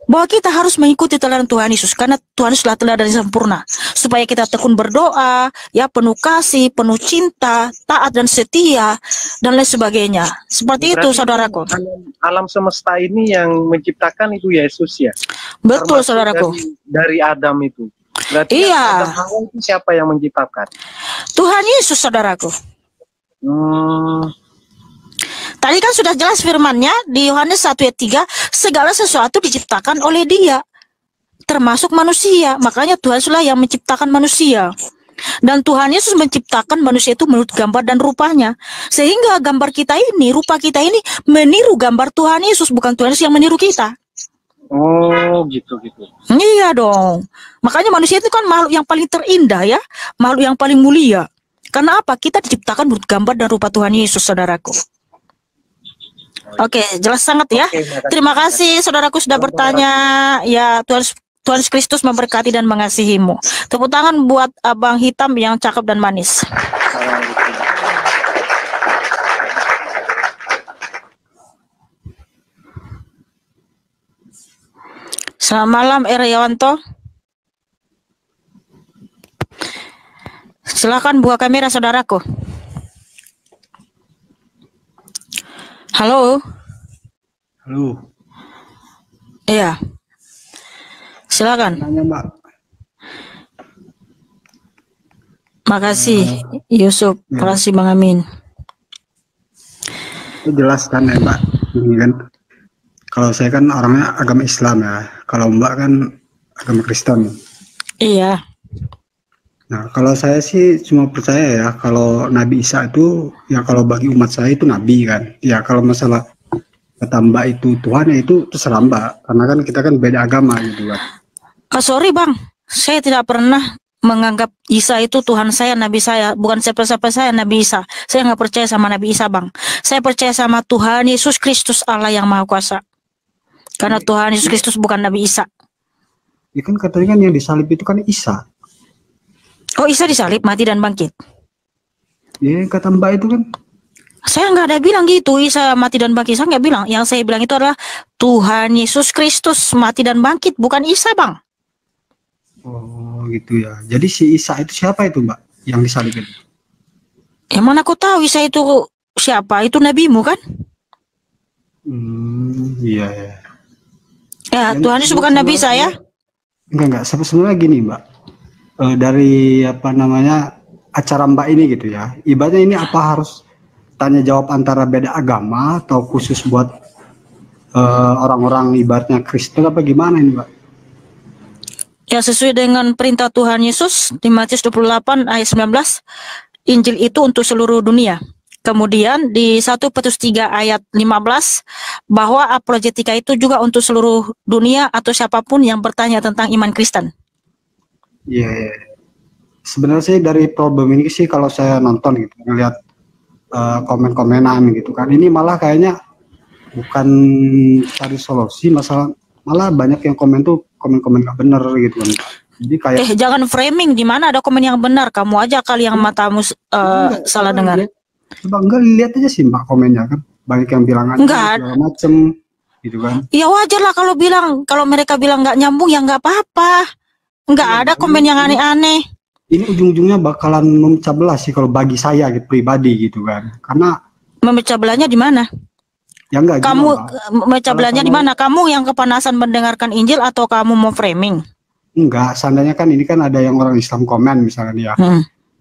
bahwa kita harus mengikuti teladan Tuhan Yesus, karena Tuhan Yesuslah teladan yang sempurna, supaya kita tekun berdoa, ya, penuh kasih, penuh cinta, taat dan setia, dan lain sebagainya. Seperti berarti itu, saudaraku. Alam semesta ini yang menciptakan itu Yesus ya. Betul, saudaraku. Dari Adam itu. Berarti iya. Adam Hawa itu siapa yang menciptakan? Tuhan Yesus, saudaraku. Tadi kan sudah jelas firmannya di Yohanes 1 ayat 3, segala sesuatu diciptakan oleh Dia, termasuk manusia. Makanya Tuhan Yesuslah yang menciptakan manusia. Dan Tuhan Yesus menciptakan manusia itu menurut gambar dan rupanya. Sehingga gambar kita ini, rupa kita ini meniru gambar Tuhan Yesus, bukan Tuhan Yesus yang meniru kita. Oh, gitu. Iya dong. Makanya manusia itu kan makhluk yang paling terindah ya, makhluk yang paling mulia. Karena apa? Kita diciptakan menurut gambar dan rupa Tuhan Yesus, saudaraku. Oke, jelas sangat ya. Terima kasih saudaraku sudah bertanya. Ya, Tuhan Kristus memberkati dan mengasihimu. Tepuk tangan buat abang hitam yang cakep dan manis. Selamat malam, Erayawanto. Silakan buka kamera saudaraku. Halo. Halo. Iya. Silakan. Tanya, Mbak. Makasih Yusuf, makasih Bang Amin. Itu jelas kan ya Mbak, ini kan kalau saya kan orangnya agama Islam ya, kalau Mbak kan agama Kristen. Iya. Nah kalau saya sih cuma percaya ya kalau Nabi Isa itu ya kalau bagi umat saya itu Nabi kan. Ya kalau masalah kata Mbak itu Tuhan ya itu terserah Mbak, karena kan kita kan beda agama gitu kan. Sorry Bang, saya tidak pernah menganggap Isa itu Tuhan saya, Nabi saya. Bukan siapa-siapa saya, Nabi Isa. Saya nggak percaya sama Nabi Isa, Bang. Saya percaya sama Tuhan Yesus Kristus, Allah yang Maha Kuasa. Karena Tuhan Yesus Kristus bukan Nabi Isa. Ya kan katanya kan yang disalib itu kan Isa. Oh, Isa disalib, mati dan bangkit. Ya kata Mbak itu kan. Saya nggak ada bilang gitu, Isa mati dan bangkit. Saya nggak bilang. Yang saya bilang itu adalah Tuhan Yesus Kristus mati dan bangkit, bukan Isa, Bang. Oh gitu ya. Jadi si Isa itu siapa itu Mbak yang disalib itu? Ya mana aku tahu Isa itu siapa? Itu nabimu kan? Iya ya. Ya Tuhan Yesus bukan Nabi saya. Enggak. Sebenarnya gini Mbak. Dari apa namanya acara Mbak ini gitu ya. Ibaratnya ini apa harus tanya jawab antara beda agama atau khusus buat orang-orang ibaratnya Kristen apa gimana ini Mbak? Ya sesuai dengan perintah Tuhan Yesus di Matius 28 ayat 19, Injil itu untuk seluruh dunia. Kemudian di 1 Petrus 3 ayat 15 bahwa apologetika itu juga untuk seluruh dunia atau siapapun yang bertanya tentang iman Kristen. Iya. Sebenarnya sih dari problem ini sih kalau saya nonton gitu ngelihat komen-komenan gitu kan, ini malah kayaknya bukan cari solusi masalah, malah banyak yang komen tuh komen-komen gak bener gitu kan. Jadi kayak jangan framing, di mana ada komen yang benar, kamu aja kali yang matamu salah dengar. Coba enggak lihat aja sih Mbak komennya kan, banyak yang bilang enggak segala macem gitu kan. Ya wajar lah kalau mereka bilang nggak nyambung ya nggak apa-apa, nggak ada komen yang aneh-aneh. Ini ujung-ujungnya bakalan memecah belah sih kalau bagi saya gitu, pribadi gitu kan, karena memecah belahnya di mana? Ya enggak, kamu memecah belahnya di mana? Kamu yang kepanasan mendengarkan Injil atau kamu mau framing? Enggak, seandainya kan ini kan ada yang orang Islam komen misalnya dia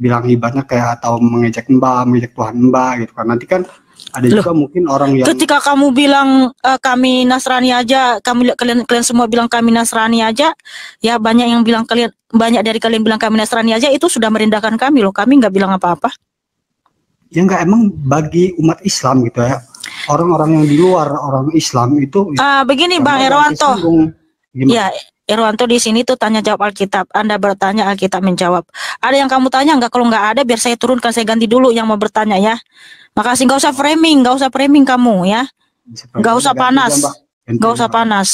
bilang ibaratnya kayak atau mengejek Tuhan Mbak gitu kan. Nanti kan ada juga mungkin orang yang ketika kamu bilang kami Nasrani aja, kalian semua bilang kami Nasrani aja, ya banyak yang bilang banyak dari kalian bilang kami Nasrani aja, itu sudah merendahkan kami loh. Kami nggak bilang apa-apa. Ya enggak, emang bagi umat Islam gitu ya. Orang-orang yang di luar orang Islam itu begini Bang Erwanto. Ya, Erwanto di sini tuh tanya jawab Alkitab. Anda bertanya, Alkitab menjawab. Ada yang kamu tanya nggak? Kalau nggak ada, biar saya turunkan, saya ganti dulu yang mau bertanya ya. Makasih, nggak usah framing kamu ya. Nggak usah panas, nggak usah panas.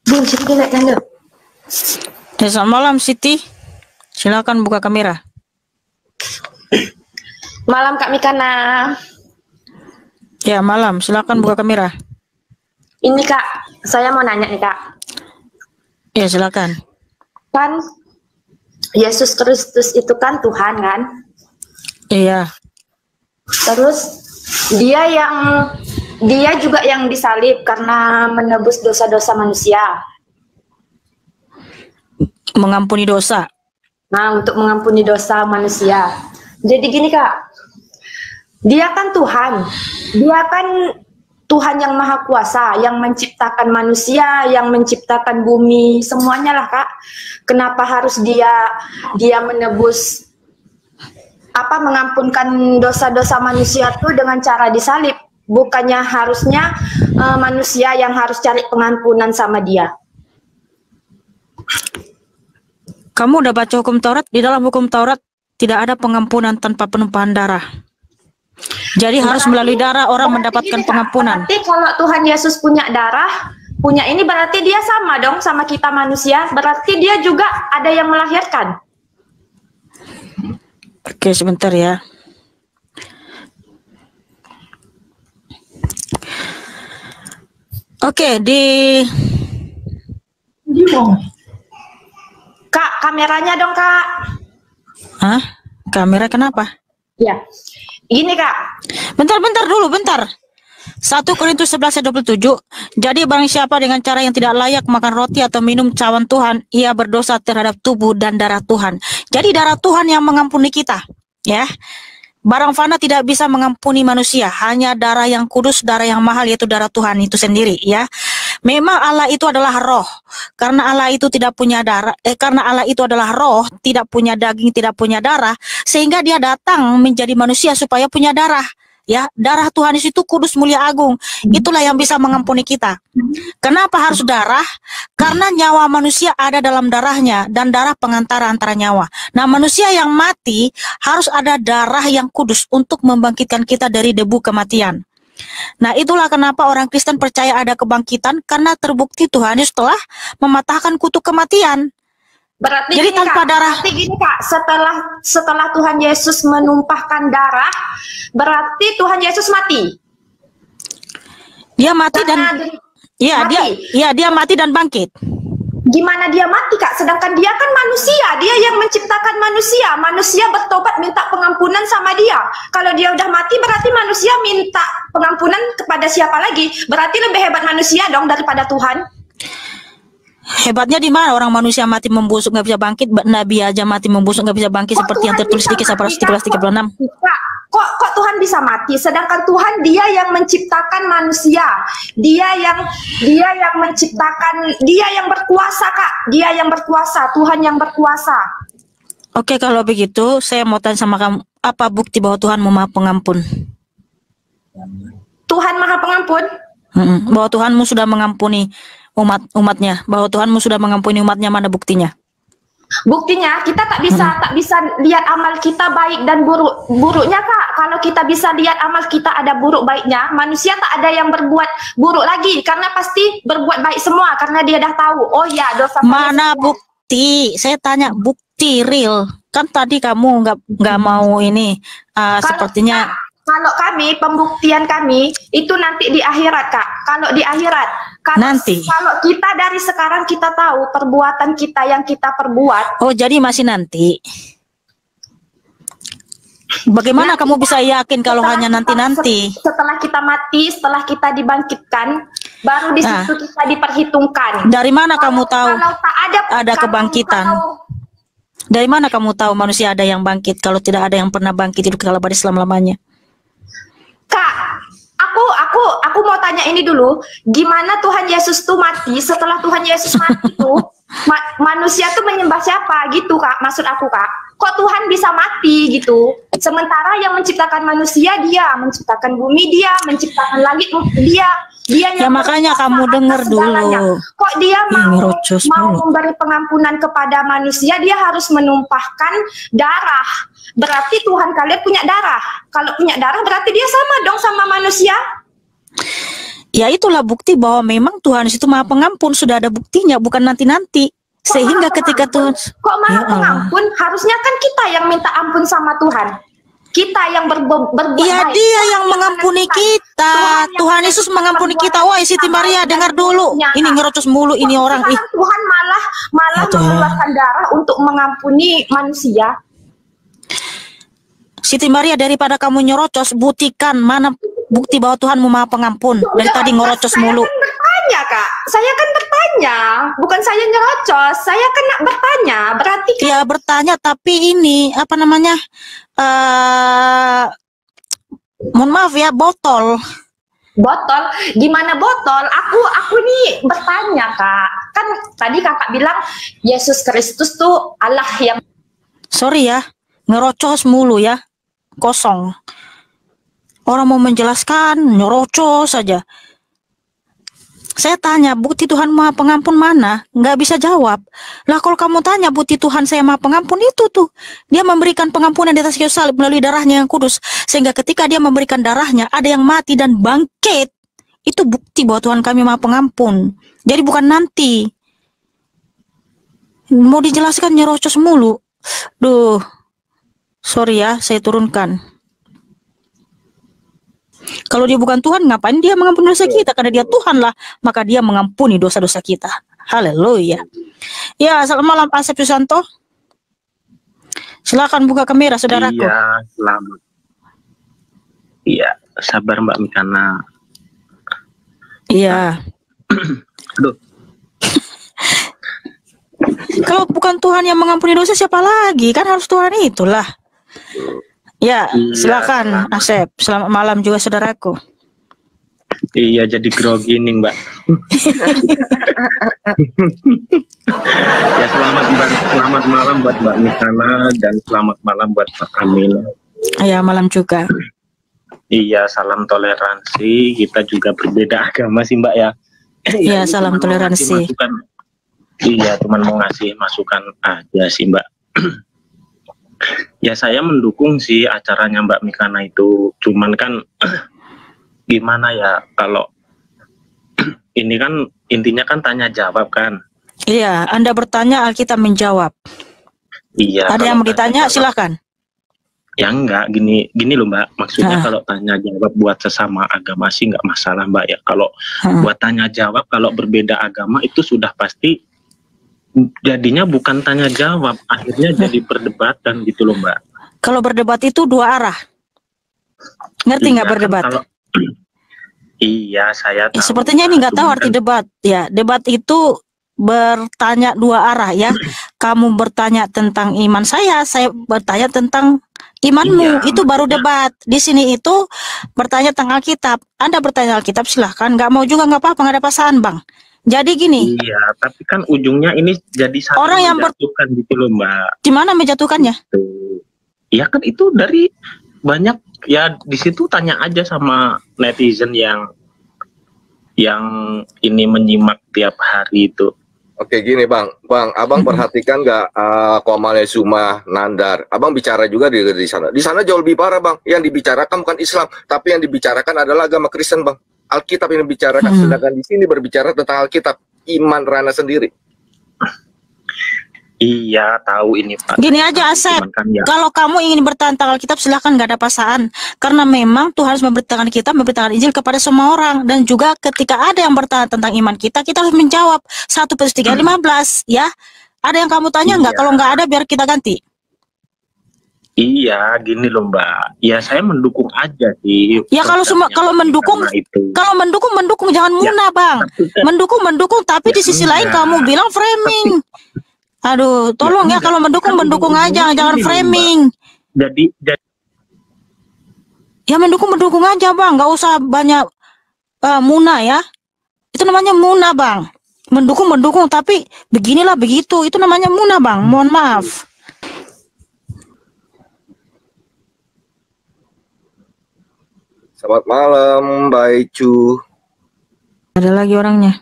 Bung, Siti nak tanya. Selamat malam Siti, silakan buka kamera. Malam Kak Mikana. Ya malam, silakan buka kamera. Ini Kak, saya mau nanya nih Kak. Ya silakan. Kan Yesus Kristus itu kan Tuhan kan? Iya. Terus dia juga yang disalib karena menebus dosa-dosa manusia. Mengampuni dosa. Nah, untuk mengampuni dosa manusia. Jadi gini Kak, dia kan Tuhan. Dia kan Tuhan yang Maha Kuasa, yang menciptakan manusia, yang menciptakan bumi, semuanya lah Kak. Kenapa harus dia menebus mengampunkan dosa-dosa manusia itu dengan cara disalib? Bukannya harusnya manusia yang harus cari pengampunan sama dia. Kamu udah baca hukum Taurat? Di dalam hukum Taurat tidak ada pengampunan tanpa penumpahan darah. Jadi harus melalui darah orang mendapatkan pengampunan. Berarti kalau Tuhan Yesus punya darah, punya ini berarti dia sama dong sama kita manusia. Berarti dia juga ada yang melahirkan. Oke, sebentar ya. Oke, Kak, kameranya dong, Kak. Hah? Kamera kenapa? Ya. Ini, Kak. Bentar dulu, bentar. 1 Korintus 11 ayat 27. Jadi barang siapa dengan cara yang tidak layak makan roti atau minum cawan Tuhan, ia berdosa terhadap tubuh dan darah Tuhan. Jadi darah Tuhan yang mengampuni kita, ya. Barang fana tidak bisa mengampuni manusia, hanya darah yang kudus, darah yang mahal, yaitu darah Tuhan itu sendiri, ya. Memang Allah itu adalah roh. Karena Allah itu tidak punya darah, karena Allah itu adalah roh, tidak punya daging, tidak punya darah, sehingga dia datang menjadi manusia supaya punya darah. Ya, darah Tuhan itu kudus, mulia, agung. Itulah yang bisa mengampuni kita. Kenapa harus darah? Karena nyawa manusia ada dalam darahnya, dan darah pengantara antara nyawa. Nah, manusia yang mati harus ada darah yang kudus untuk membangkitkan kita dari debu kematian. Nah, itulah kenapa orang Kristen percaya ada kebangkitan, karena terbukti Tuhan Yesus telah mematahkan kutuk kematian. Berarti jadi gini, tanpa Kak, darah. Berarti gini, Kak, setelah Tuhan Yesus menumpahkan darah, berarti Tuhan Yesus mati. Dia mati dan dia mati dan bangkit. Gimana dia mati, Kak? Sedangkan dia kan manusia, dia yang menciptakan manusia. Manusia bertobat minta pengampunan sama dia. Kalau dia udah mati berarti manusia minta pengampunan kepada siapa lagi? Berarti lebih hebat manusia dong daripada Tuhan. Hebatnya di mana? Orang manusia mati membusuk nggak bisa bangkit, Nabi aja mati membusuk nggak bisa bangkit, seperti yang tertulis di Kisah Para Rasul 13:36. Kok Tuhan bisa mati? Sedangkan Tuhan dia yang menciptakan manusia, dia yang menciptakan, dia yang berkuasa, Kak, dia yang berkuasa, Tuhan yang berkuasa. Oke, kalau begitu saya mau tanya sama kamu, apa bukti bahwa Tuhan Maha Pengampun? Tuhan Maha Pengampun? Bahwa Tuhanmu sudah mengampuni umatnya, bahwa Tuhanmu sudah mengampuni umatnya, mana buktinya? Buktinya kita tak bisa lihat amal kita baik dan buruknya, Kak. Kalau kita bisa lihat amal kita ada buruk baiknya, manusia tak ada yang berbuat buruk lagi, karena pasti berbuat baik semua karena dia dah tahu. Oh ya, dosa. Mana bukti? Saya tanya bukti real. Kan tadi kamu nggak mau ini, sepertinya. Kalau kami, pembuktian kami itu nanti di akhirat, Kak. Kalau di akhirat, kalau kita dari sekarang kita tahu perbuatan kita yang kita perbuat. Oh, jadi masih nanti. Bagaimana kamu bisa yakin kalau hanya nanti-nanti? Setelah kita mati, setelah kita dibangkitkan, baru di situ kita diperhitungkan. Dari mana kamu tahu kalau tak ada kebangkitan? Dari mana kamu tahu manusia ada yang bangkit kalau tidak ada yang pernah bangkit hidup kekal abadi selama-lamanya? Kak, aku mau tanya ini dulu, gimana Tuhan Yesus tuh mati? Setelah Tuhan Yesus mati tuh manusia tuh menyembah siapa gitu, Kak? Maksud aku, Kak, kok Tuhan bisa mati gitu? Sementara yang menciptakan manusia dia, menciptakan bumi dia, menciptakan langit dia ya makanya kamu dengar dulu. Kok dia mau memberi pengampunan kepada manusia, dia harus menumpahkan darah. Berarti Tuhan kalian punya darah. Kalau punya darah berarti dia sama dong sama manusia. Ya itulah bukti bahwa memang Tuhan itu Maha Pengampun, sudah ada buktinya, bukan nanti-nanti. Sehingga ketika Tuhan Maha Pengampun, harusnya kan kita yang minta ampun sama Tuhan. Kita yang berbuat ya, dia yang mengampuni kita. Tuhan Yesus mengampuni kita. Wah, Siti Maria dengar dulu. Ini ngerocos mulu ini orang. Tuhan malah mengeluarkan darah untuk mengampuni manusia. Siti Maria, daripada kamu nyerocos, buktikan mana bukti bahwa Tuhan Maha Pengampun. Dari tadi ngerocos mulu. Saya kan bertanya, Kak. Saya kan bertanya, bukan saya nyerocos. Saya kan bertanya. Berarti kan... Ya bertanya, tapi ini apa namanya? Mohon maaf ya, botol. Gimana botol? Aku nih bertanya, Kak. Kan tadi Kakak bilang Yesus Kristus tuh Allah yang... Sorry ya, ngerocos mulu ya, kosong. Orang mau menjelaskan, nyerocos saja. Saya tanya, bukti Tuhan Maha Pengampun mana? Nggak bisa jawab. Lah kalau kamu tanya, bukti Tuhan saya Maha Pengampun itu tuh. Dia memberikan pengampunan di atas kayu salib melalui darahnya yang kudus. Sehingga ketika dia memberikan darahnya, ada yang mati dan bangkit. Itu bukti bahwa Tuhan kami Maha Pengampun. Jadi bukan nanti. Mau dijelaskan nyerocos mulu. Duh, sorry ya, saya turunkan. Kalau dia bukan Tuhan, ngapain dia mengampuni dosa kita? Karena dia Tuhan lah, maka dia mengampuni dosa-dosa kita. Haleluya. Ya, selamat malam Asep Susanto. Silakan buka kamera, saudaraku. Iya, selamat. Iya, sabar Mbak Mikana. Iya. Aduh. Kalau bukan Tuhan yang mengampuni dosa, siapa lagi? Kan harus Tuhan itulah. Ya, silakan Asep. Selamat malam juga saudaraku. Iya, jadi grogi nih Mbak. Ya, selamat malam buat Mbak Mikana dan selamat malam buat Pak Kamil. Ya, malam juga. Iya, salam toleransi. Kita juga berbeda agama sih Mbak ya. Iya, salam toleransi. Iya, cuman mau ngasih masukan aja sih Mbak. Ya, saya mendukung sih acaranya Mbak Mikana itu. Cuman kan gimana ya, kalau ini kan intinya kan tanya jawab kan. Iya, Anda bertanya, Alkitab menjawab. Iya. Ada yang mau ditanya, silakan. Ya enggak, gini loh Mbak. Maksudnya kalau tanya jawab buat sesama agama sih enggak masalah Mbak ya. Kalau buat tanya jawab kalau berbeda agama itu sudah pasti jadinya bukan tanya jawab, akhirnya jadi perdebatan gitu loh Mbak. Kalau berdebat itu dua arah. Ngerti nggak berdebat? Iya, saya tahu. Sepertinya ini nggak tahu arti debat. Ya, debat itu bertanya dua arah ya. Kamu bertanya tentang iman saya bertanya tentang imanmu. Itu baru debat. Di sini itu bertanya tentang Alkitab. Anda bertanya Alkitab silahkan. Nggak mau juga nggak apa-apa, nggak ada paksaan Bang. Jadi gini. Iya, tapi kan ujungnya ini jadi orang yang menjatuhkan gitu loh Mbak. Di mana menjatuhkannya? Ya kan itu dari banyak ya, di situ tanya aja sama netizen yang ini menyimak tiap hari itu. Oke gini Bang, Abang perhatikan nggak Komale Zuma Nandar? Abang bicara juga di sana. Di sana jauh lebih parah Bang. Yang dibicarakan bukan Islam, tapi yang dibicarakan adalah agama Kristen Bang. Alkitab yang dibicarakan, sedangkan di sini berbicara tentang Alkitab, iman Rana sendiri. Iya, tahu ini Pak. Gini aja Asep, kalau kamu ingin bertahan tentang Alkitab silahkan, nggak ada paksaan. Karena memang Tuhan harus memberitakan kita, memberitakan Injil kepada semua orang. Dan juga ketika ada yang bertahan tentang iman kita harus menjawab. 1 Petrus 3:15 ya. Ada yang kamu tanya nggak? Kalau nggak ada biar kita ganti. Iya, gini loh Mbak. Ya saya mendukung aja sih. Ya kalau mendukung, jangan munah Bang. Mendukung, tapi di sisi lain kamu bilang framing. Aduh, tolong ya kalau mendukung aja, jangan framing. Jadi ya mendukung aja Bang, nggak usah banyak munah ya. Itu namanya munah Bang. Mendukung tapi beginilah begitu, itu namanya munah Bang. Mohon maaf. Selamat malam Mbak Icu. Ada lagi orangnya.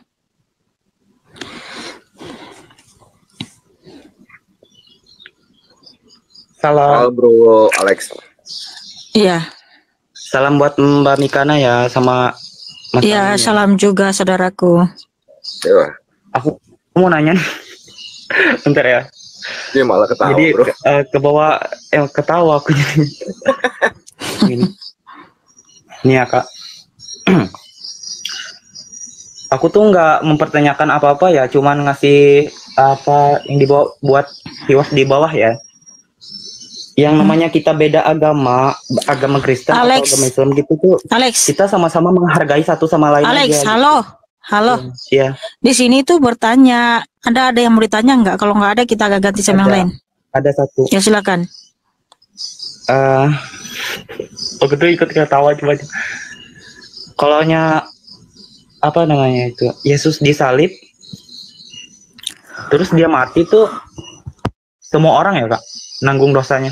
Salam Bro Alex. Iya. Salam buat Mbak Mikana ya sama Mas. Iya, salam juga saudaraku. Ya. Aku mau nanya. Bentar ya. Dia malah ketawa jadi, Bro. Ke bawah ketawa aku jadi. Ini ya Kak. Aku tuh nggak mempertanyakan apa-apa ya, cuman ngasih apa yang dibawa buat kiwas di bawah ya. Yang namanya kita beda agama Kristen atau agama Islam gitu tuh. Alex, kita sama-sama menghargai satu sama lain. Alex, aja, halo. Iya. Di sini tuh bertanya, ada yang mau ditanya nggak? Kalau nggak ada kita agak ganti sama yang lain. Ada satu. Ya silakan. Aku tuh ikut ketawa coba. Kalaunya apa namanya itu? Yesus disalib, terus dia mati tuh semua orang ya Kak nanggung dosanya.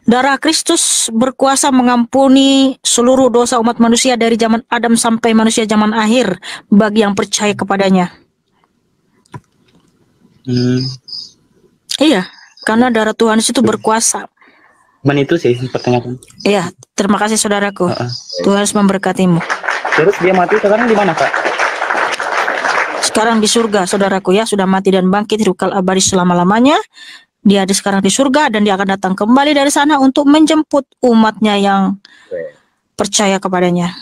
Darah Kristus berkuasa mengampuni seluruh dosa umat manusia dari zaman Adam sampai manusia zaman akhir bagi yang percaya kepadanya. Iya, karena darah Tuhan itu berkuasa. Itu sih pertanyaan. Iya, terima kasih saudaraku. Tuhan harus memberkatimu. Terus dia mati sekarang di mana Kak? Sekarang di surga saudaraku ya, sudah mati dan bangkit hidup kekal abadi selama-lamanya. Dia sekarang di surga dan dia akan datang kembali dari sana untuk menjemput umatnya yang percaya kepadanya.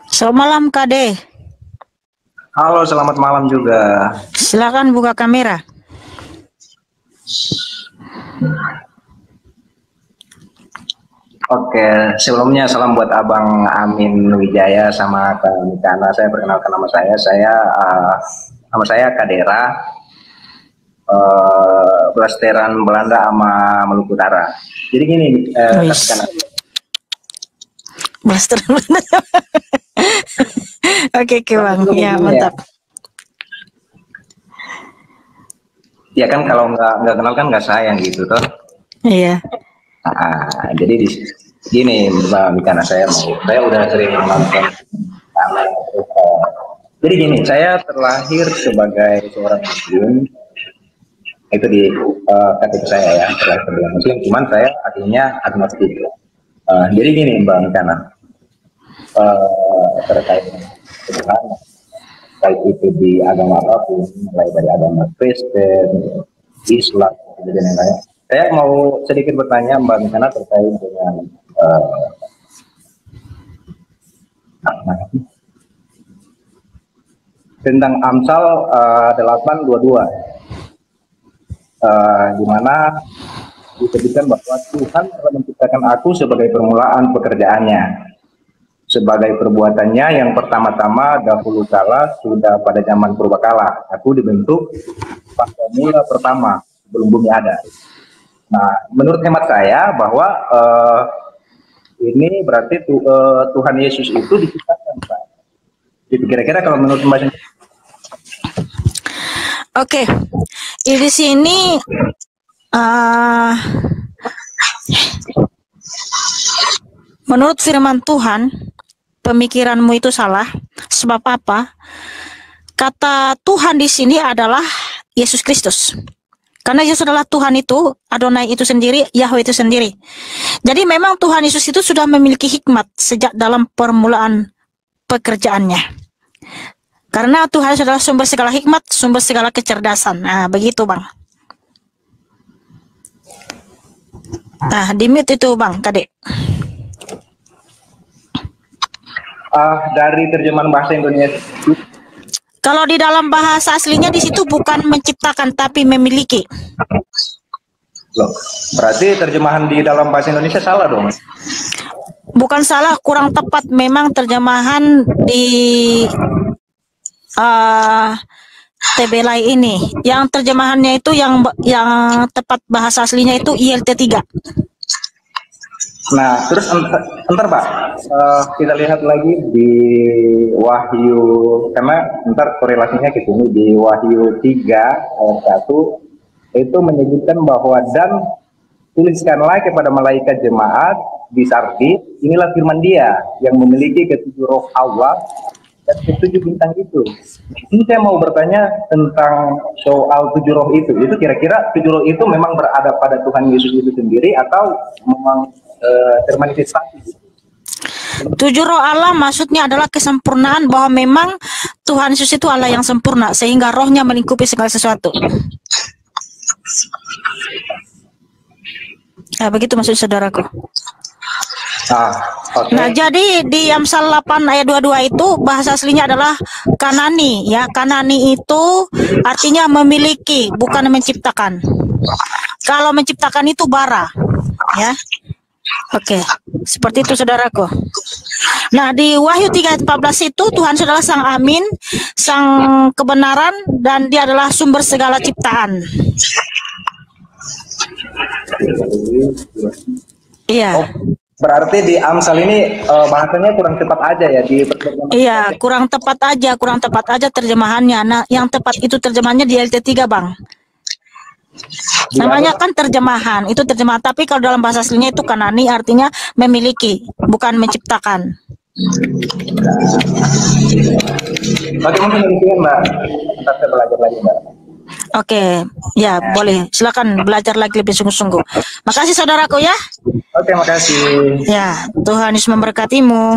Selamat malam Kade. Halo, selamat malam juga. Silakan buka kamera. Oke, sebelumnya salam buat Abang Amin Wijaya sama Kak Mikana. Saya perkenalkan nama saya Kadera, Blasteran Belanda sama Maluku Utara. Jadi gini, Blasteran Belanda. Oke, Bang. Ya, mantap. Ya kan kalau nggak kenal kan nggak sayang gitu toh. Iya. Jadi gini Mbak Mikana, saya udah sering nonton. Jadi gini, saya terlahir sebagai seorang Muslim, itu di KTP saya ya, terlahir sebagai Muslim, cuman saya artinya agnostik. Jadi gini Mbak Mikana, terkait Tuhan, baik itu di agama apapun, mulai dari agama Kristen, Islam, dan lain-lain. Saya mau sedikit bertanya Mbak Mikana terkait dengan tentang Amsal 8:22, di mana disebutkan bahwa Tuhan telah menciptakan aku sebagai permulaan pekerjaannya, sebagai perbuatannya yang pertama-tama dahulu kala sudah pada zaman purbakala aku dibentuk pada mula pertama sebelum bumi ada. Nah, menurut hemat saya bahwa ini berarti Tuhan Yesus itu diciptakan, Pak. Jadi kira-kira kalau menurut Mbak. Oke, di sini menurut firman Tuhan, pemikiranmu itu salah. Sebab apa? Kata Tuhan di sini adalah Yesus Kristus. Karena Yesus adalah Tuhan itu, Adonai itu sendiri, Yahweh itu sendiri. Jadi memang Tuhan Yesus itu sudah memiliki hikmat sejak dalam permulaan pekerjaannya. Karena Tuhan adalah sumber segala hikmat, sumber segala kecerdasan. Nah, begitu Bang. Nah, di mute itu Bang, Kadek. Dari terjemahan bahasa Indonesia. Kalau di dalam bahasa aslinya di situ bukan menciptakan tapi memiliki. Loh, berarti terjemahan di dalam bahasa Indonesia salah dong? Bukan salah, kurang tepat. Memang terjemahan di TBLI ini, yang terjemahannya itu yang tepat bahasa aslinya itu ILT 3. Nah, terus entar Pak, kita lihat lagi di Wahyu, karena entar korelasinya ke sini di Wahyu 3 ayat 1 itu menyebutkan bahwa dan tuliskanlah kepada malaikat jemaat di Sardis, inilah firman Dia yang memiliki ketujuh roh Allah dan ketujuh bintang itu. Ini saya mau bertanya tentang soal 7 roh itu. Itu kira-kira 7 roh itu memang berada pada Tuhan Yesus itu sendiri atau memang termanifestasi? 7 roh Allah maksudnya adalah kesempurnaan, bahwa memang Tuhan Yesus itu Allah yang sempurna sehingga rohnya melingkupi segala sesuatu. Nah, begitu maksud saudaraku. Okay. Nah, jadi di Amsal 8 ayat 22 itu bahasa aslinya adalah Kanani, ya. Kanani itu artinya memiliki, bukan menciptakan. Kalau menciptakan itu bara, ya. Oke, seperti itu saudaraku. Nah, di Wahyu 3 ayat 14 itu Tuhan adalah Sang Amin, Sang kebenaran, dan Dia adalah sumber segala ciptaan. Iya. Oh, berarti di Amsal ini bahasanya kurang tepat aja ya di. Iya, kurang tepat aja terjemahannya. Nah, yang tepat itu terjemahannya di LT3, Bang. Namanya kan terjemahan, itu terjemahan, tapi kalau dalam bahasa aslinya itu Kanani artinya memiliki, bukan menciptakan. Oke, mungkin Mbak, kita belajar lagi Mbak. Oke, ya boleh, silakan belajar lagi lebih sungguh-sungguh. Makasih saudaraku ya. Oke, makasih. Ya, Tuhan Yesus memberkatimu.